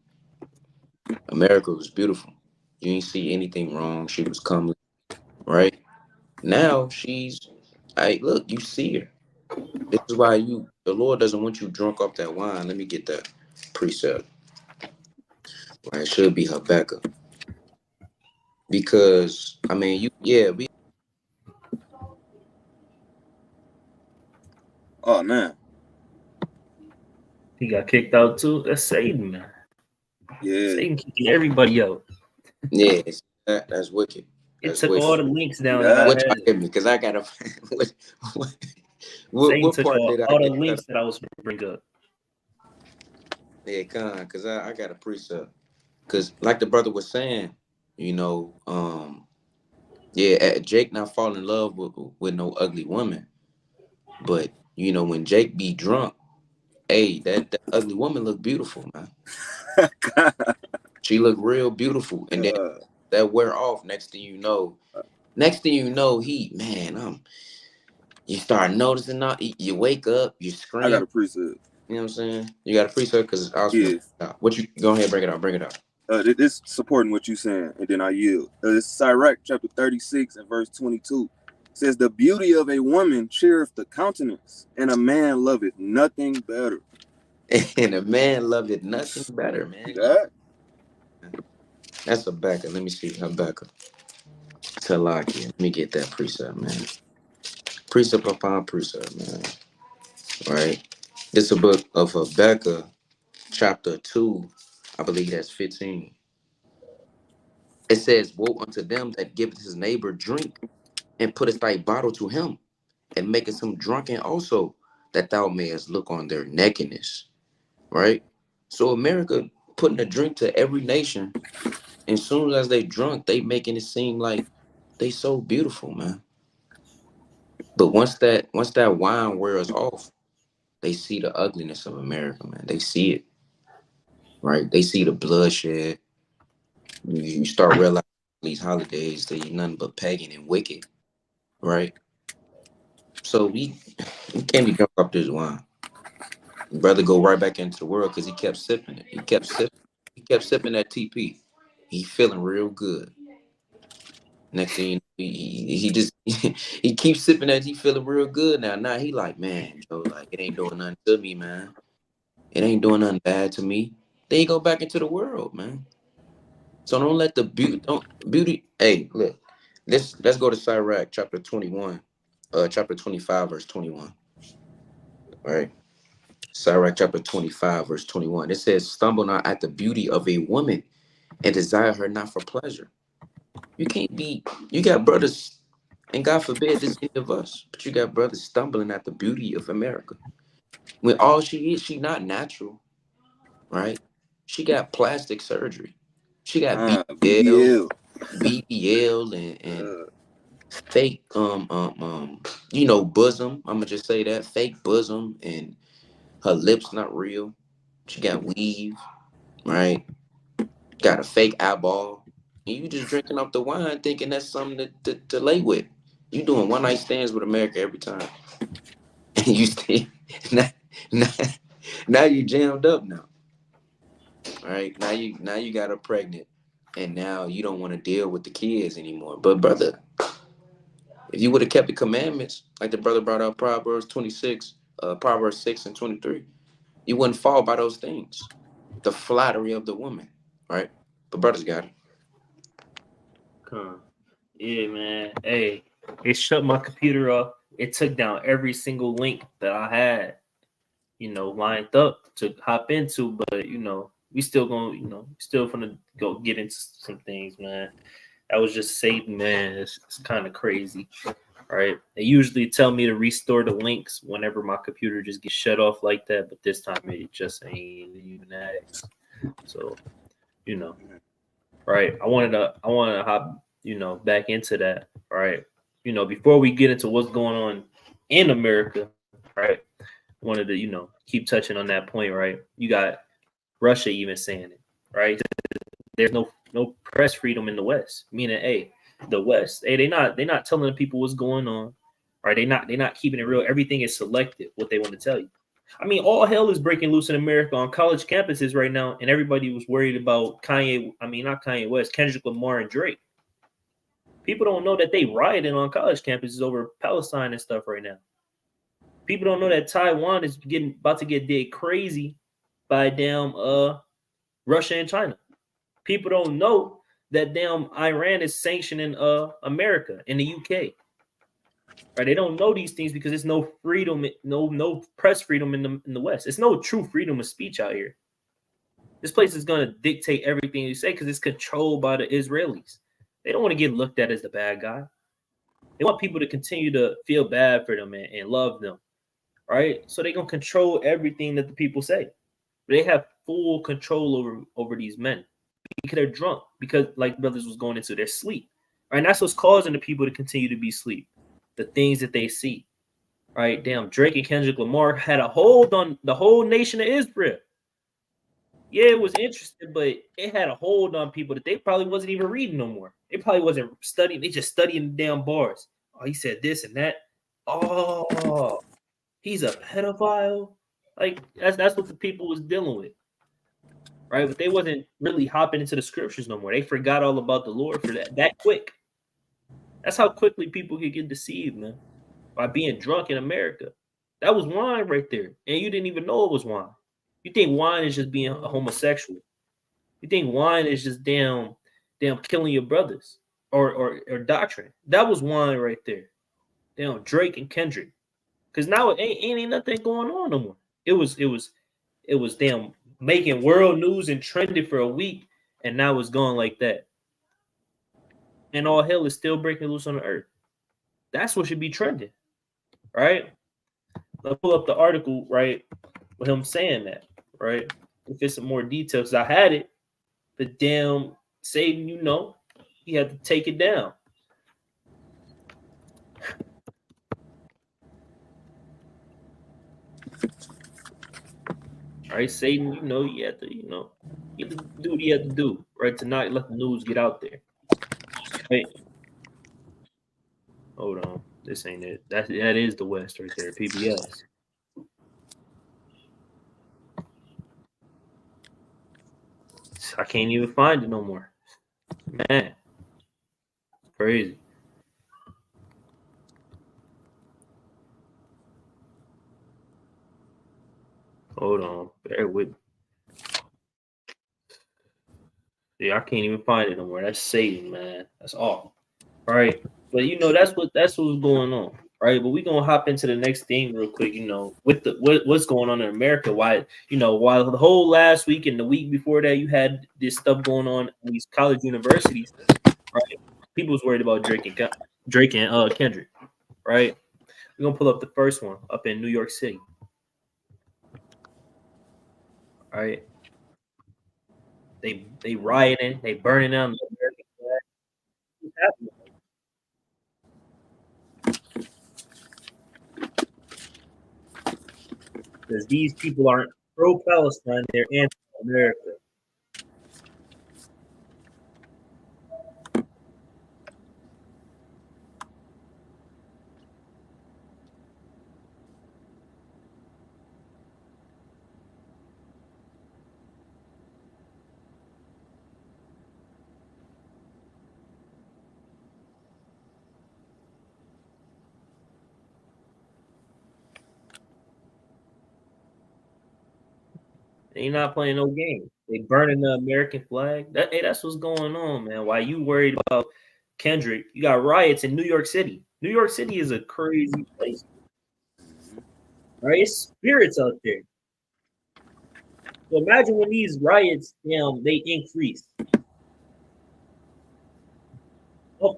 America was beautiful. You didn't see anything wrong. She was comely, right? Now hey, look, you see her. This is why the Lord doesn't want you drunk off that wine. Let me get that precept. Right, it should be Habakkuk. Because, I mean, we. Oh man, He got kicked out too. That's Satan, man. yeah. Satan kicking everybody out. Yeah, that's wicked. It That's took wicked. all the links See down that I that? What y'all had. give me? Because I got to. what, what, Satan what took part did I all the get cut? links that I was going to bring up. Yeah, because I got a precept. Because, like the brother was saying, yeah, Jake not fall in love with no ugly woman. But, when Jake be drunk, hey, that ugly woman look beautiful, man. She look real beautiful. And then God. that wear off. Next thing you know, you start noticing, you wake up, you I scream. got a preset. You know what I'm saying? You got a precept because I was Yeah. what you go ahead, bring it out. This supporting what you saying, and then I yield. It's Sirach chapter 36 and verse 22. It says, "The beauty of a woman cheereth the countenance, and a man loveth nothing better." And a man loved it nothing better, See man. that? That's Habakkuk. Let me see Habakkuk. Talakia. Let me get that precept, man. Precept upon precept, man. Right? This is a book of Habakkuk, chapter 2. I believe that's 15. It says, "Woe unto them that giveth his neighbor drink, and putteth thy bottle to him, and maketh him drunken also, that thou mayest look on their nakedness." Right? So America putting a drink to every nation, and as soon as they drunk, they making it seem like they so beautiful, man. But once that wine wears off, they see the ugliness of America, man. They see it, right? They see the bloodshed. You start realizing these holidays they nothing but pagan and wicked, right? So we can't be drunk off this wine. Brother go right back into the world because he kept sipping it. He kept sipping that TP. He feeling real good. Next thing you know, he just he keeps sipping that. He feeling real good now. Now he like, man, Joe, like it ain't doing nothing to me, man. It ain't doing nothing bad to me. Then you go back into the world, man. So don't let the beauty, don't beauty. Hey, look, let's go to Sirach chapter 21, chapter 25, verse 21. All right, Sirach chapter 25, verse 21. It says, "Stumble not at the beauty of a woman, and desire her not for pleasure." You can't be. You got brothers, and God forbid this any of us, but you got brothers stumbling at the beauty of America. When all she is, she not natural, right? She got plastic surgery. She got BBL, BBL. BBL, and Uh, fake bosom. I'm gonna just say that fake bosom, and her lips not real. She got weave, right? Got a fake eyeball, and you just drinking off the wine, thinking that's something to lay with. You doing one night stands with America every time, and you stay now, now, now you jammed up now. Right now you got her pregnant, and now you don't want to deal with the kids anymore. But brother, if you would have kept the commandments, like the brother brought out Proverbs 26, Proverbs 6 and 23, you wouldn't fall by those things. The flattery of the woman, right? But brothers got it. Huh. Yeah, man. Hey, it shut my computer off. It took down every single link that I had, lined up to hop into. But we still gonna, still gonna go get into some things, man. That was just Satan, man. It's kind of crazy, right? They usually tell me to restore the links whenever my computer just gets shut off like that, but this time it just ain't even that. So, you know, right? I wanted to hop, back into that, right? Before we get into what's going on in America, right? Wanted to, keep touching on that point, right? You got Russia even saying it, right? There's no press freedom in the West, meaning, hey, the West, hey, they not telling the people what's going on, right? They not keeping it real. Everything is selective what they want to tell you. I mean, all hell is breaking loose in America on college campuses right now, and everybody was worried about Kanye. I mean, not Kanye West, Kendrick Lamar and Drake. People don't know that they rioting on college campuses over Palestine and stuff right now. People don't know that Taiwan is about to get dead crazy by damn Russia and China. People don't know that damn Iran is sanctioning America and the UK. Right? They don't know these things because there's no freedom, no press freedom in the West. It's no true freedom of speech out here. This place is gonna dictate everything you say because it's controlled by the Israelis. They don't want to get looked at as the bad guy. They want people to continue to feel bad for them and love them. Right? So they're gonna control everything that the people say. They have full control over these men because they're drunk, because like brothers was going into their sleep. Right? And that's what's causing the people to continue to be asleep. The things that they see. Right? Damn, Drake and Kendrick Lamar had a hold on the whole nation of Israel. Yeah, it was interesting, but it had a hold on people that they probably wasn't even reading no more. They probably wasn't studying. They just studying the damn bars. Oh, he said this and that. Oh, he's a pedophile. Like that's what the people was dealing with, right? But they wasn't really hopping into the scriptures no more. They forgot all about the Lord for that quick. That's how quickly people could get deceived, man, by being drunk in America. That was wine right there, and you didn't even know it was wine. You think wine is just being a homosexual? You think wine is just damn killing your brothers or doctrine? That was wine right there. Damn Drake and Kendrick. Because now it ain't nothing going on no more. It was damn making world news and trending for a week, and now it's gone like that. And all hell is still breaking loose on the earth. That's what should be trending, right? Let's pull up the article, right, with him saying that, right? If it's some more details, I had it, but damn Satan, he had to take it down. All right, Satan, you have to, you have to do what you have to do, right? To not let the news get out there. Right? Hold on. This ain't it. That is the West right there, PBS. I can't even find it no more. Man. Crazy. Hold on. Bear with me. Yeah, I can't even find it no more. That's Satan, man. That's all. All right. But that's what's going on. Right. But we're gonna hop into the next thing real quick, with what's going on in America. Why, while the whole last week and the week before that you had this stuff going on in these college universities, right? People was worried about Drake and Kendrick, right? We're gonna pull up the first one up in New York City. All right. They rioting, they burning down the American flag. Because these people aren't pro-Palestine, they're anti-America. They not playing no game. They burning the American flag. That's what's going on, man. Why you worried about Kendrick? You got riots in New York City. New York City is a crazy place. Right? It's spirits out there. So imagine when these riots, they increase.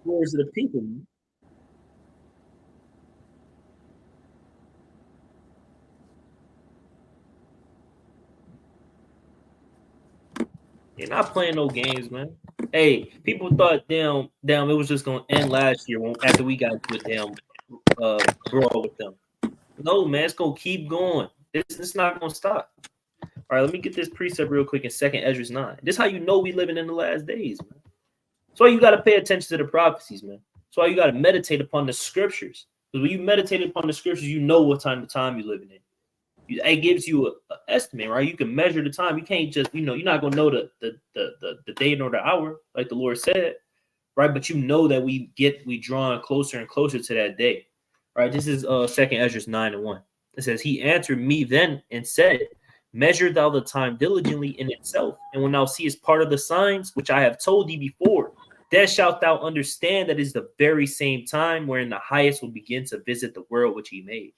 uproars of the people, man. You're not playing no games, man. Hey, people thought damn, it was just gonna end last year after we got to a damn brawl with them. No, man, it's gonna keep going. It's not gonna stop. All right, let me get this precept real quick in Second Ezra 9. This is how you know we living in the last days, man. That's why you got to pay attention to the prophecies, man. That's why you got to meditate upon the scriptures. Because when you meditate upon the scriptures, you know what time you're living in. It gives you an estimate, right? You can measure the time. You can't just, you're not gonna know the day nor the hour, like the Lord said, right? But you know that we drawing closer and closer to that day, right? This is Second Ezra 9:1. It says, "He answered me then and said, Measure thou the time diligently in itself, and when thou seest part of the signs which I have told thee before, then shalt thou understand that it is the very same time wherein the highest will begin to visit the world which he made."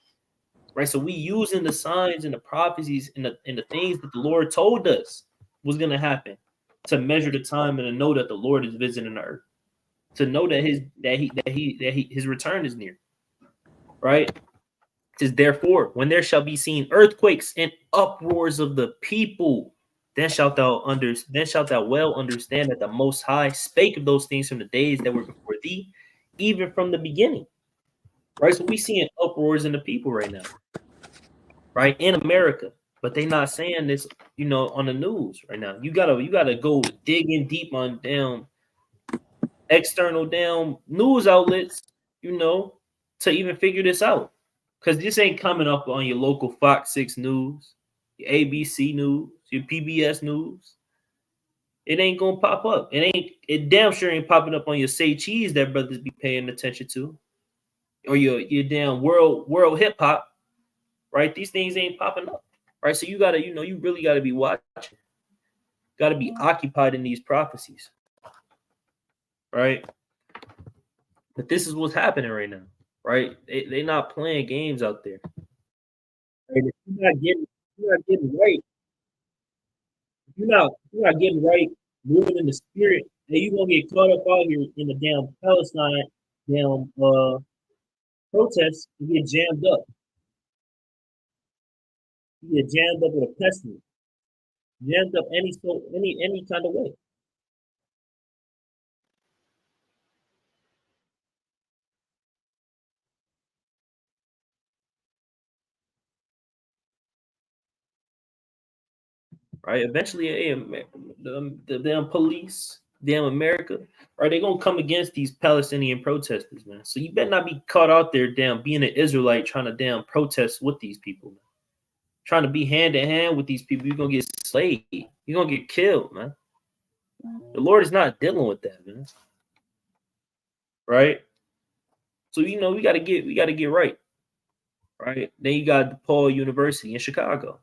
Right, so we using the signs and the prophecies and the things that the Lord told us was going to happen to measure the time and to know that the Lord is visiting the earth, to know that his return is near. Right, it says, "Therefore, when there shall be seen earthquakes and uproars of the people, then shalt thou well understand that the Most High spake of those things from the days that were before thee, even from the beginning." Right, so we seeing uproars in the people right now. Right, in America, but they not saying this, on the news right now. You gotta go digging deep on external news outlets, to even figure this out. Because this ain't coming up on your local Fox 6 News, your ABC News, your PBS News. It ain't gonna pop up. It damn sure ain't popping up on your Say Cheese that brothers be paying attention to, or your damn world hip hop. Right, these things ain't popping up. Right, so you gotta, you really gotta be watching, gotta be occupied in these prophecies, right? But this is what's happening right now, right? They not playing games out there. Right? If you're not getting right, if you're not getting right, moving in the spirit, then you gonna get caught up out here in the damn Palestine protests and get jammed up. You get jammed up with a pestilence, jammed up any kind of way. Right? Eventually, the damn police, damn America, right? They're gonna come against these Palestinian protesters, man. So you better not be caught out there, damn, being an Israelite trying to damn protest with these people, man. Trying to be hand in hand with these people, you're gonna get slayed. You're gonna get killed, man. The Lord is not dealing with that, man. Right? So we gotta get right. Right? Then you got DePaul University in Chicago.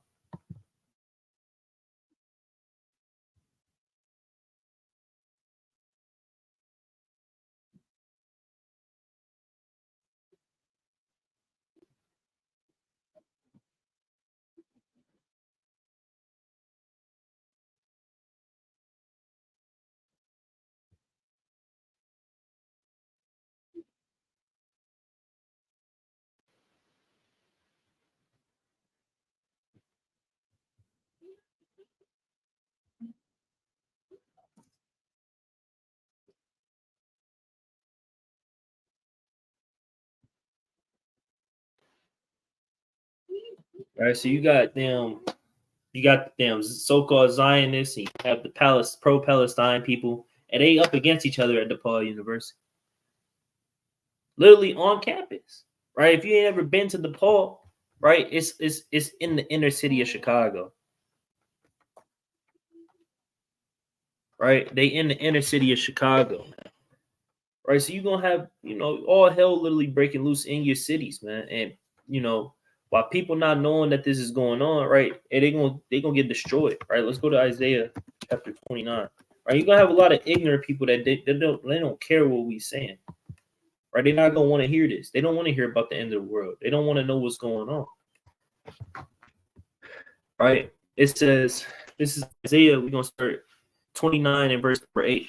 Right? So you got the damn so-called Zionists, and you have the pro-Palestine people, and they up against each other at DePaul University, literally on campus. Right? If you ain't ever been to DePaul, right, it's in the inner city of Chicago. Right? They in the inner city of Chicago. Right? So you're gonna have, all hell literally breaking loose in your cities, man. And while people not knowing that this is going on, right, and they gonna get destroyed. Right? Let's go to Isaiah chapter 29. Right? You're gonna have a lot of ignorant people that they don't care what we saying. Right? They're not gonna want to hear this. They don't want to hear about the end of the world. They don't want to know what's going on. Right? It says, this is Isaiah, we're gonna start 29 and verse number 8.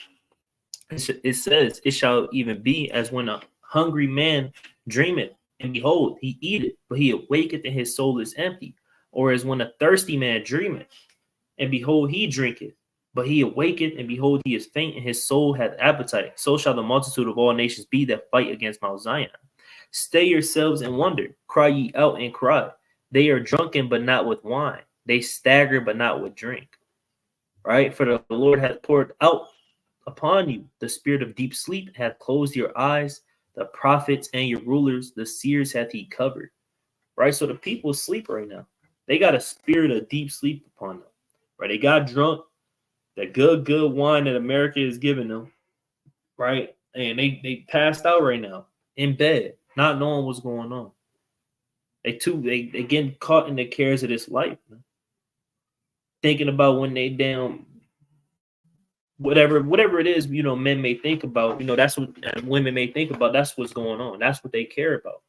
It says, it shall even be as when a hungry man dreameth, and behold, he eateth, but he awaketh, and his soul is empty. Or as when a thirsty man dreameth, and behold, he drinketh, but he awaketh, and behold, he is faint, and his soul hath appetite. So shall the multitude of all nations be that fight against Mount Zion. Stay yourselves and wonder. Cry ye out and cry. They are drunken, but not with wine. They stagger, but not with drink. Right? For the Lord hath poured out upon you the spirit of deep sleep, hath closed your eyes. The prophets and your rulers, the seers hath he covered. Right? So the people sleep right now. They got a spirit of deep sleep upon them. Right? They got drunk. That good wine that America is giving them. Right? And they passed out right now in bed, not knowing what's going on. They getting caught in the cares of this life, man. Thinking about when they down, whatever it is, men may think about, that's what women may think about. That's what's going on. That's what they care about.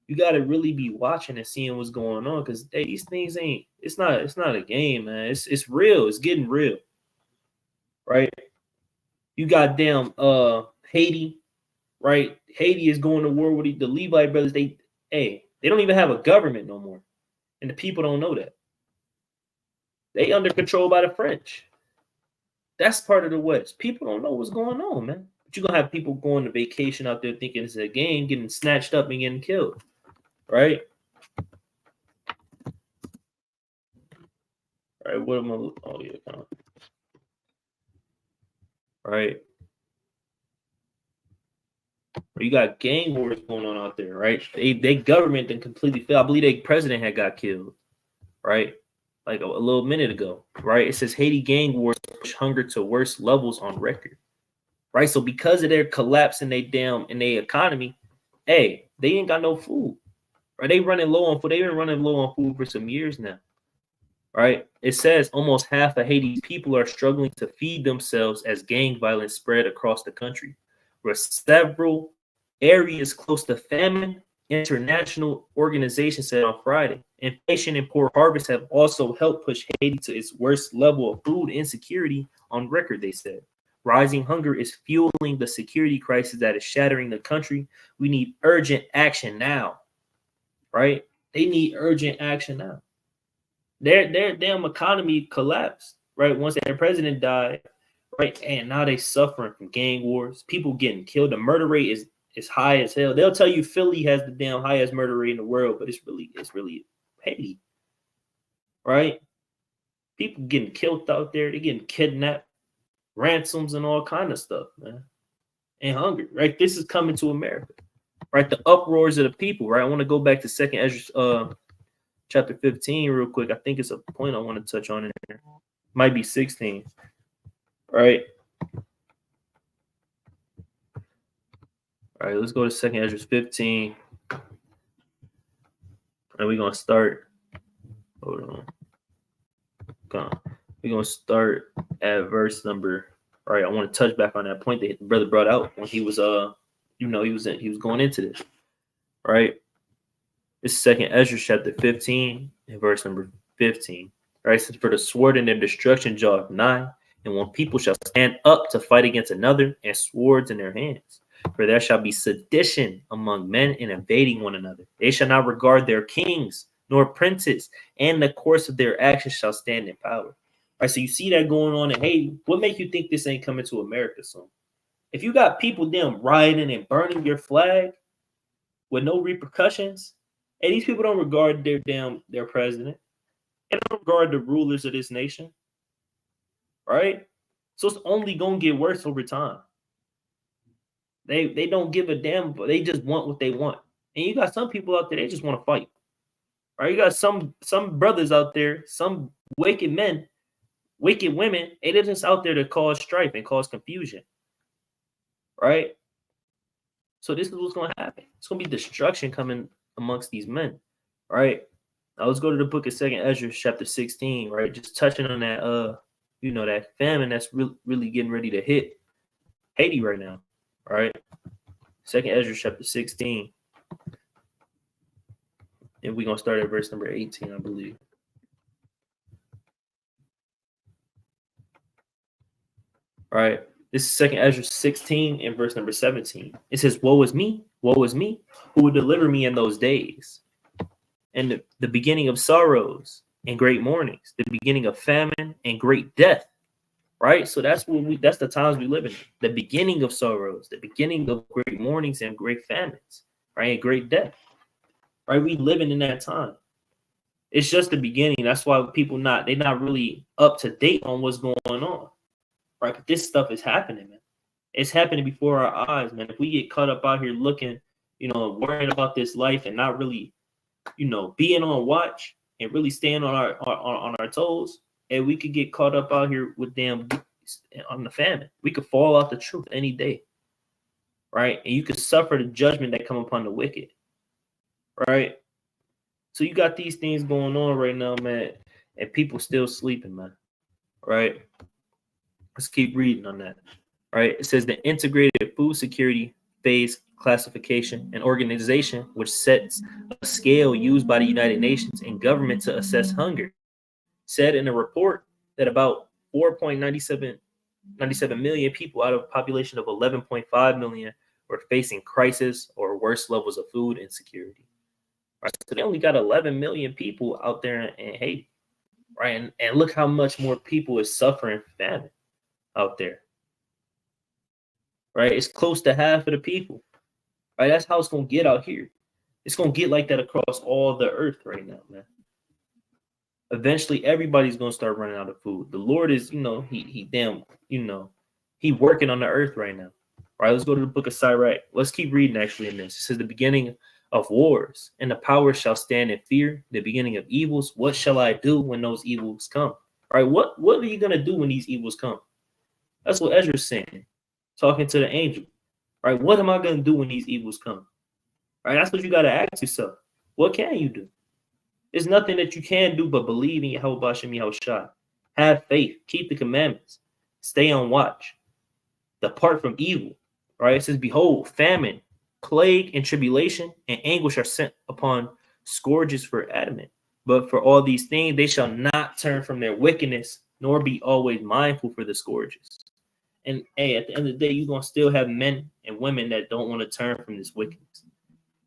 You got to really be watching and seeing what's going on, because these things it's not a game, man. It's real. It's getting real, right? You got damn Haiti, right? Haiti is going to war with the Levite brothers. They don't even have a government no more, and the people don't know that. They under control by the French. That's part of the West. People don't know what's going on, man. But you're gonna have people going to vacation out there thinking it's a game, getting snatched up and getting killed, right? All right, what am I? Oh yeah, kind of. Right. You got gang wars going on out there, right? They government then completely failed. I believe their president had got killed, right? Like a little minute ago, right? It says Haiti gang wars push hunger to worst levels on record, right? So because of their collapse in their economy, they ain't got no food, right? They running low on food. They've been running low on food for some years now, right? It says almost half of Haiti's people are struggling to feed themselves as gang violence spread across the country, where several areas close to famine. International organizations said on Friday, inflation and poor harvests have also helped push Haiti to its worst level of food insecurity on record, they said. Rising hunger is fueling the security crisis that is shattering the country. We need urgent action now, right? They need urgent action now. Their damn economy collapsed, right? Once their president died, right? And now they suffering from gang wars, people getting killed. The murder rate is high as hell. They'll tell you Philly has the damn highest murder rate in the world, but it's really Haiti, right? People getting killed out there. They're getting kidnapped, ransoms, and all kind of stuff, man. And hunger, right? This is coming to America, right? The uproars of the people, right? I want to go back to Second Ezra, chapter 15, real quick. I think it's a point I want to touch on in there. Might be 16, right? All right, let's go to Second Ezra 15. And we're gonna start. Hold on. We're gonna start at verse number. All right, I want to touch back on that point that the brother brought out when he was he was going into this. Right? It's Second Ezra chapter 15 and verse number 15. Right? It says, for the sword and their destruction draweth nigh, and when people shall stand up to fight against another, and swords in their hands. For there shall be sedition among men in invading one another. They shall not regard their kings nor princes, and the course of their actions shall stand in power. All right, so you see that going on in Haiti. What makes you think this ain't coming to America soon? If you got people damn rioting and burning your flag with no repercussions, and these people don't regard their president, and don't regard the rulers of this nation, right? So it's only gonna get worse over time. They don't give a damn, but they just want what they want. And you got some people out there, they just want to fight. Right? You got some brothers out there, some wicked men, wicked women, and they're just out there to cause strife and cause confusion. Right? So this is what's gonna happen. It's gonna be destruction coming amongst these men. Right? Now let's go to the book of Second Ezra, chapter 16, right? Just touching on that that famine that's really getting ready to hit Haiti right now. All right. Second Ezra chapter 16. And we're gonna start at verse number 18, I believe. All right. This is 2nd Ezra 16 and verse number 17. It says, woe is me, who will deliver me in those days? And the beginning of sorrows and great mournings, the beginning of famine and great death. Right? So that's the times we live in. The beginning of sorrows, the beginning of great mournings and great famines, right? And great death. Right? We living in that time. It's just the beginning. That's why they're not really up to date on what's going on. Right? But this stuff is happening, man. It's happening before our eyes, man. If we get caught up out here looking, worrying about this life and not really, being on watch and really staying on our toes, and we could get caught up out here with on the famine. We could fall off the truth any day, right? And you could suffer the judgment that come upon the wicked, right? So you got these things going on right now, man, and people still sleeping, man, right? Let's keep reading on that, right? It says the integrated food security phase classification and organization, which sets a scale used by the United Nations and government to assess hunger, said in a report that about 4.97 million people out of a population of 11.5 million were facing crisis or worse levels of food insecurity. Right? So they only got 11 million people out there in Haiti, right? And look how much more people is suffering famine out there, right? It's close to half of the people, right? That's how it's gonna get out here. It's gonna get like that across all the earth right now, man. Eventually everybody's gonna start running out of food. The Lord is, he working on the earth right now. All right, let's go to the book of Sirach. Let's keep reading actually in this. It says the beginning of wars and the power shall stand in fear, the beginning of evils. What shall I do when those evils come? All right, what are you gonna do when these evils come? That's what Ezra's saying, talking to the angel. Right, what am I gonna do when these evils come? Right, that's what you gotta ask yourself. What can you do? There's nothing that you can do but believe in Yahweh Hashem Yahushua. Have faith. Keep the commandments. Stay on watch. Depart from evil. Right? It says, behold, famine, plague, and tribulation, and anguish are sent upon scourges for adamant. But for all these things, they shall not turn from their wickedness, nor be always mindful for the scourges. And hey, at the end of the day, you're going to still have men and women that don't want to turn from this wickedness.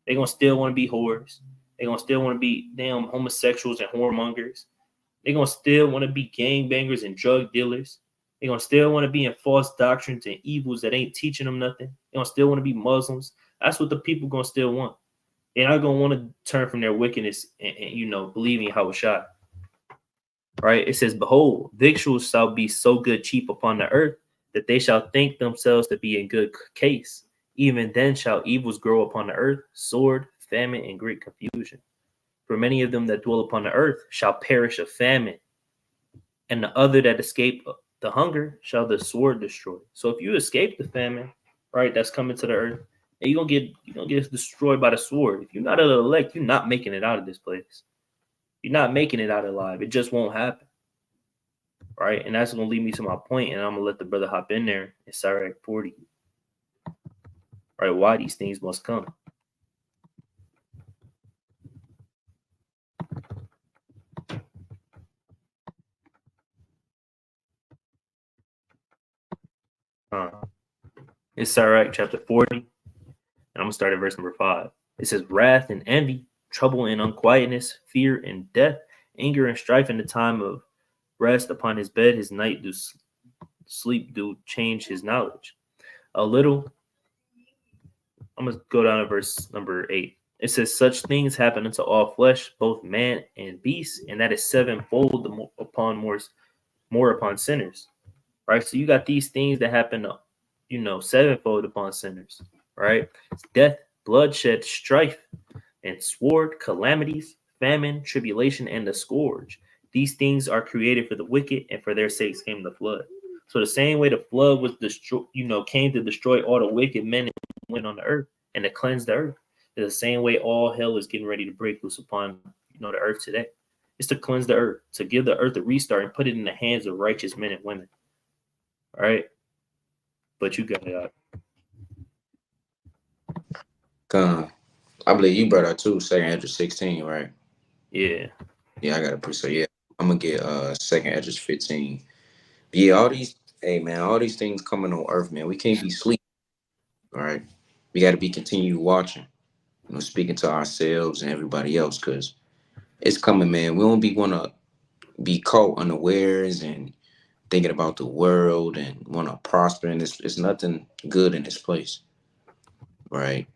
They're going to still want to be whores. They're going to still want to be damn homosexuals and whoremongers. They're going to still want to be gangbangers and drug dealers. They're going to still want to be in false doctrines and evils that ain't teaching them nothing. They're going to still want to be Muslims. That's what the people going to still want. They're not going to want to turn from their wickedness and believing how it's shot. Right? It says, behold, victuals shall be so good cheap upon the earth that they shall think themselves to be in good case. Even then shall evils grow upon the earth, sword, famine, and great confusion. For many of them that dwell upon the earth shall perish of famine, and the other that escape the hunger shall the sword destroy. So if you escape the famine, right, that's coming to the earth, and you're gonna get destroyed by the sword. If you're not of the elect, you're not making it out of this place. You're not making it out alive. It just won't happen. Right? And that's gonna lead me to my point, and I'm gonna let the brother hop in there in Sirach 40. Right? Why these things must come. It's Sirach chapter 40, and I'm going to start at verse number 5. It says, wrath and envy, trouble and unquietness, fear and death, anger and strife in the time of rest upon his bed, his night do sleep do change his knowledge. A little, I'm going to go down to verse number 8. It says, such things happen unto all flesh, both man and beast, and that is sevenfold more upon sinners. Right? So you got these things that happen sevenfold upon sinners, right? It's death, bloodshed, strife, and sword, calamities, famine, tribulation, and the scourge. These things are created for the wicked, and for their sakes came the flood. So the same way the flood was came to destroy all the wicked men and women on the earth and to cleanse the earth. It's the same way all hell is getting ready to break loose upon the earth today. It's to cleanse the earth, to give the earth a restart and put it in the hands of righteous men and women. All right. But you got it out. I believe you brought out too, 2nd Ezra 16, right? Yeah. Yeah, I got to put so yeah. I'm gonna get 2nd Ezra 15. Yeah, all these Hey man, all these things coming on earth, man. We can't be sleep. All right. We got to be continue watching, speaking to ourselves and everybody else, because it's coming, man. We don't want to be caught unawares and thinking about the world and want to prosper. And it's nothing good in this place, right?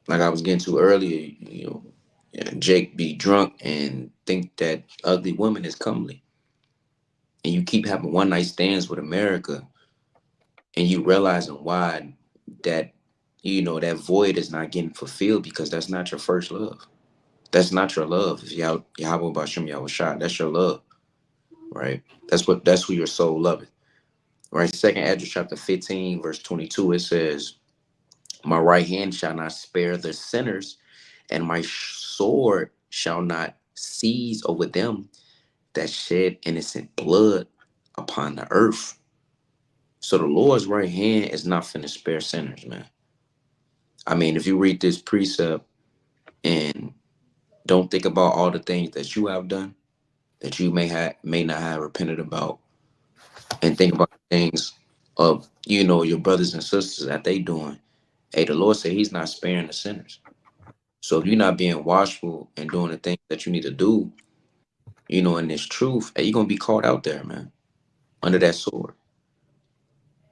Like I was getting to earlier, Jake be drunk and think that ugly woman is comely. And you keep having one night stands with America and you realizing why that, that void is not getting fulfilled because that's not your first love. That's not your love. If Yahweh Bashem Yahweh Shah, that's your love, right? That's who your soul loveth. Right? Second Ezra chapter 15, verse 22, it says, my right hand shall not spare the sinners, and my sword shall not seize over them that shed innocent blood upon the earth. So the Lord's right hand is not finna spare sinners, man. I mean, if you read this precept and don't think about all the things that you have done, that you may not have repented about, and think about the things of your brothers and sisters that they doing. Hey, the Lord said He's not sparing the sinners. So if you're not being watchful and doing the things that you need to do, in this truth, hey, you're gonna be caught out there, man, under that sword,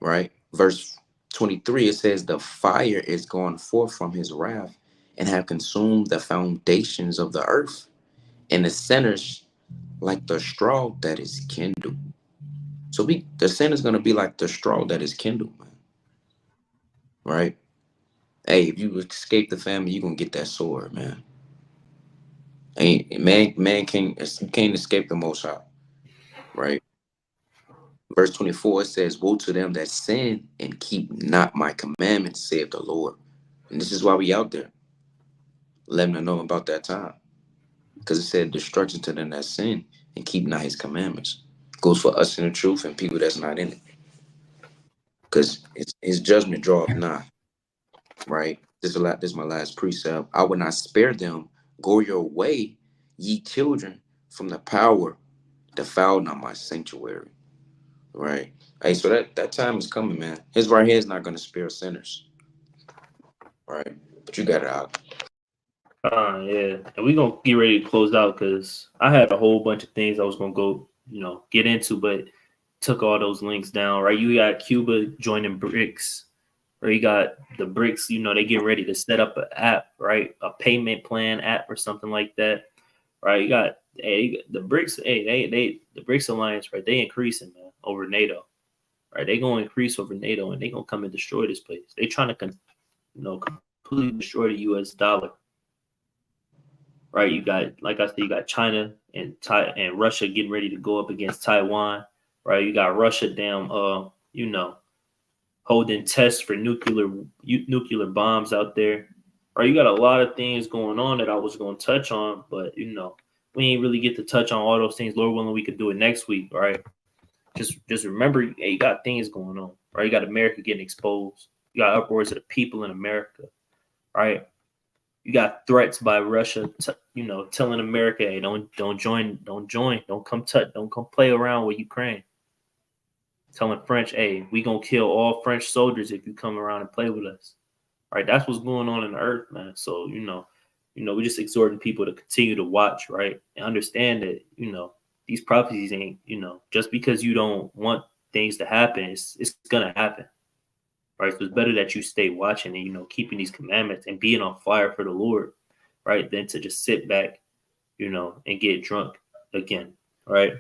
right? Verse 23, it says, the fire is gone forth from His wrath and have consumed the foundations of the earth, and the sinners like the straw that is kindled. So the sin is gonna be like the straw that is kindled, man. Right? Hey, if you escape the family, you're gonna get that sword, man. Ain't man can't escape the Most High, right? Verse 24, it says, woe to them that sin and keep not my commandments, saith the Lord. And this is why we out there, letting them know about that time. Because it said destruction to them that sin and keep not His commandments. Goes for us in the truth and people that's not in it. Because His judgment draweth nigh, right? This is my last precept. I will not spare them. Go your way, ye children, from the power. Defile not my sanctuary. Right. Hey, so that time is coming, man. His right hand is not going to spare sinners. Right. But you got it out. Yeah, and we're gonna get ready to close out because I had a whole bunch of things I was gonna go, get into, but took all those links down. Right, you got Cuba joining BRICS, or you got the BRICS. They get ready to set up an app, right, a payment plan app or something like that. Right, you got the BRICS. Hey, the BRICS alliance, right? They increasing, man, over NATO. Right, they gonna increase over NATO, and they gonna come and destroy this place. They trying to, completely destroy the U.S. dollar. Right, you got, like I said, you got China and Russia getting ready to go up against Taiwan. Right, you got Russia down, holding tests for nuclear bombs out there. Right, you got a lot of things going on that I was going to touch on, but we ain't really get to touch on all those things. Lord willing, we could do it next week. Right, just remember, hey, you got things going on. Right, you got America getting exposed. You got upwards of the people in America. Right. You got threats by Russia, telling America, "Hey, don't join, don't come play around with Ukraine." Telling French, "Hey, we gonna kill all French soldiers if you come around and play with us." Right? That's what's going on in the earth, man. So we're just exhorting people to continue to watch, right, and understand that these prophecies ain't just because you don't want things to happen, it's gonna happen. Right, so it's better that you stay watching and keeping these commandments and being on fire for the Lord, right, than to just sit back, and get drunk again, right?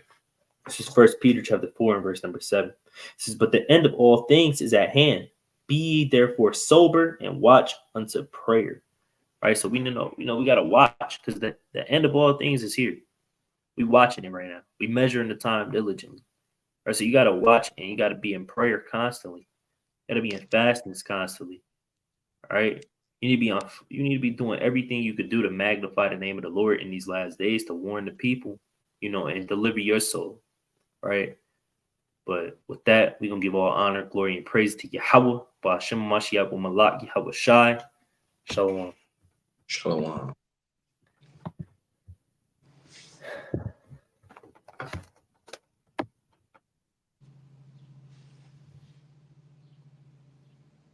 This is First Peter chapter 4 and verse number 7. It says, "But the end of all things is at hand. Be ye therefore sober and watch unto prayer." Right, so we know, we gotta watch because the end of all things is here. We watching it right now. We measuring the time diligently. Right, so you gotta watch and you gotta be in prayer constantly. You gotta be in fastings constantly. All right. You need to be doing everything you could do to magnify the name of the Lord in these last days to warn the people, and deliver your soul. Right. But with that, we're gonna give all honor, glory, and praise to Yahweh, Ba'ashem Mashiach, Malak, Yahweh Shai. Shalom. Shalom.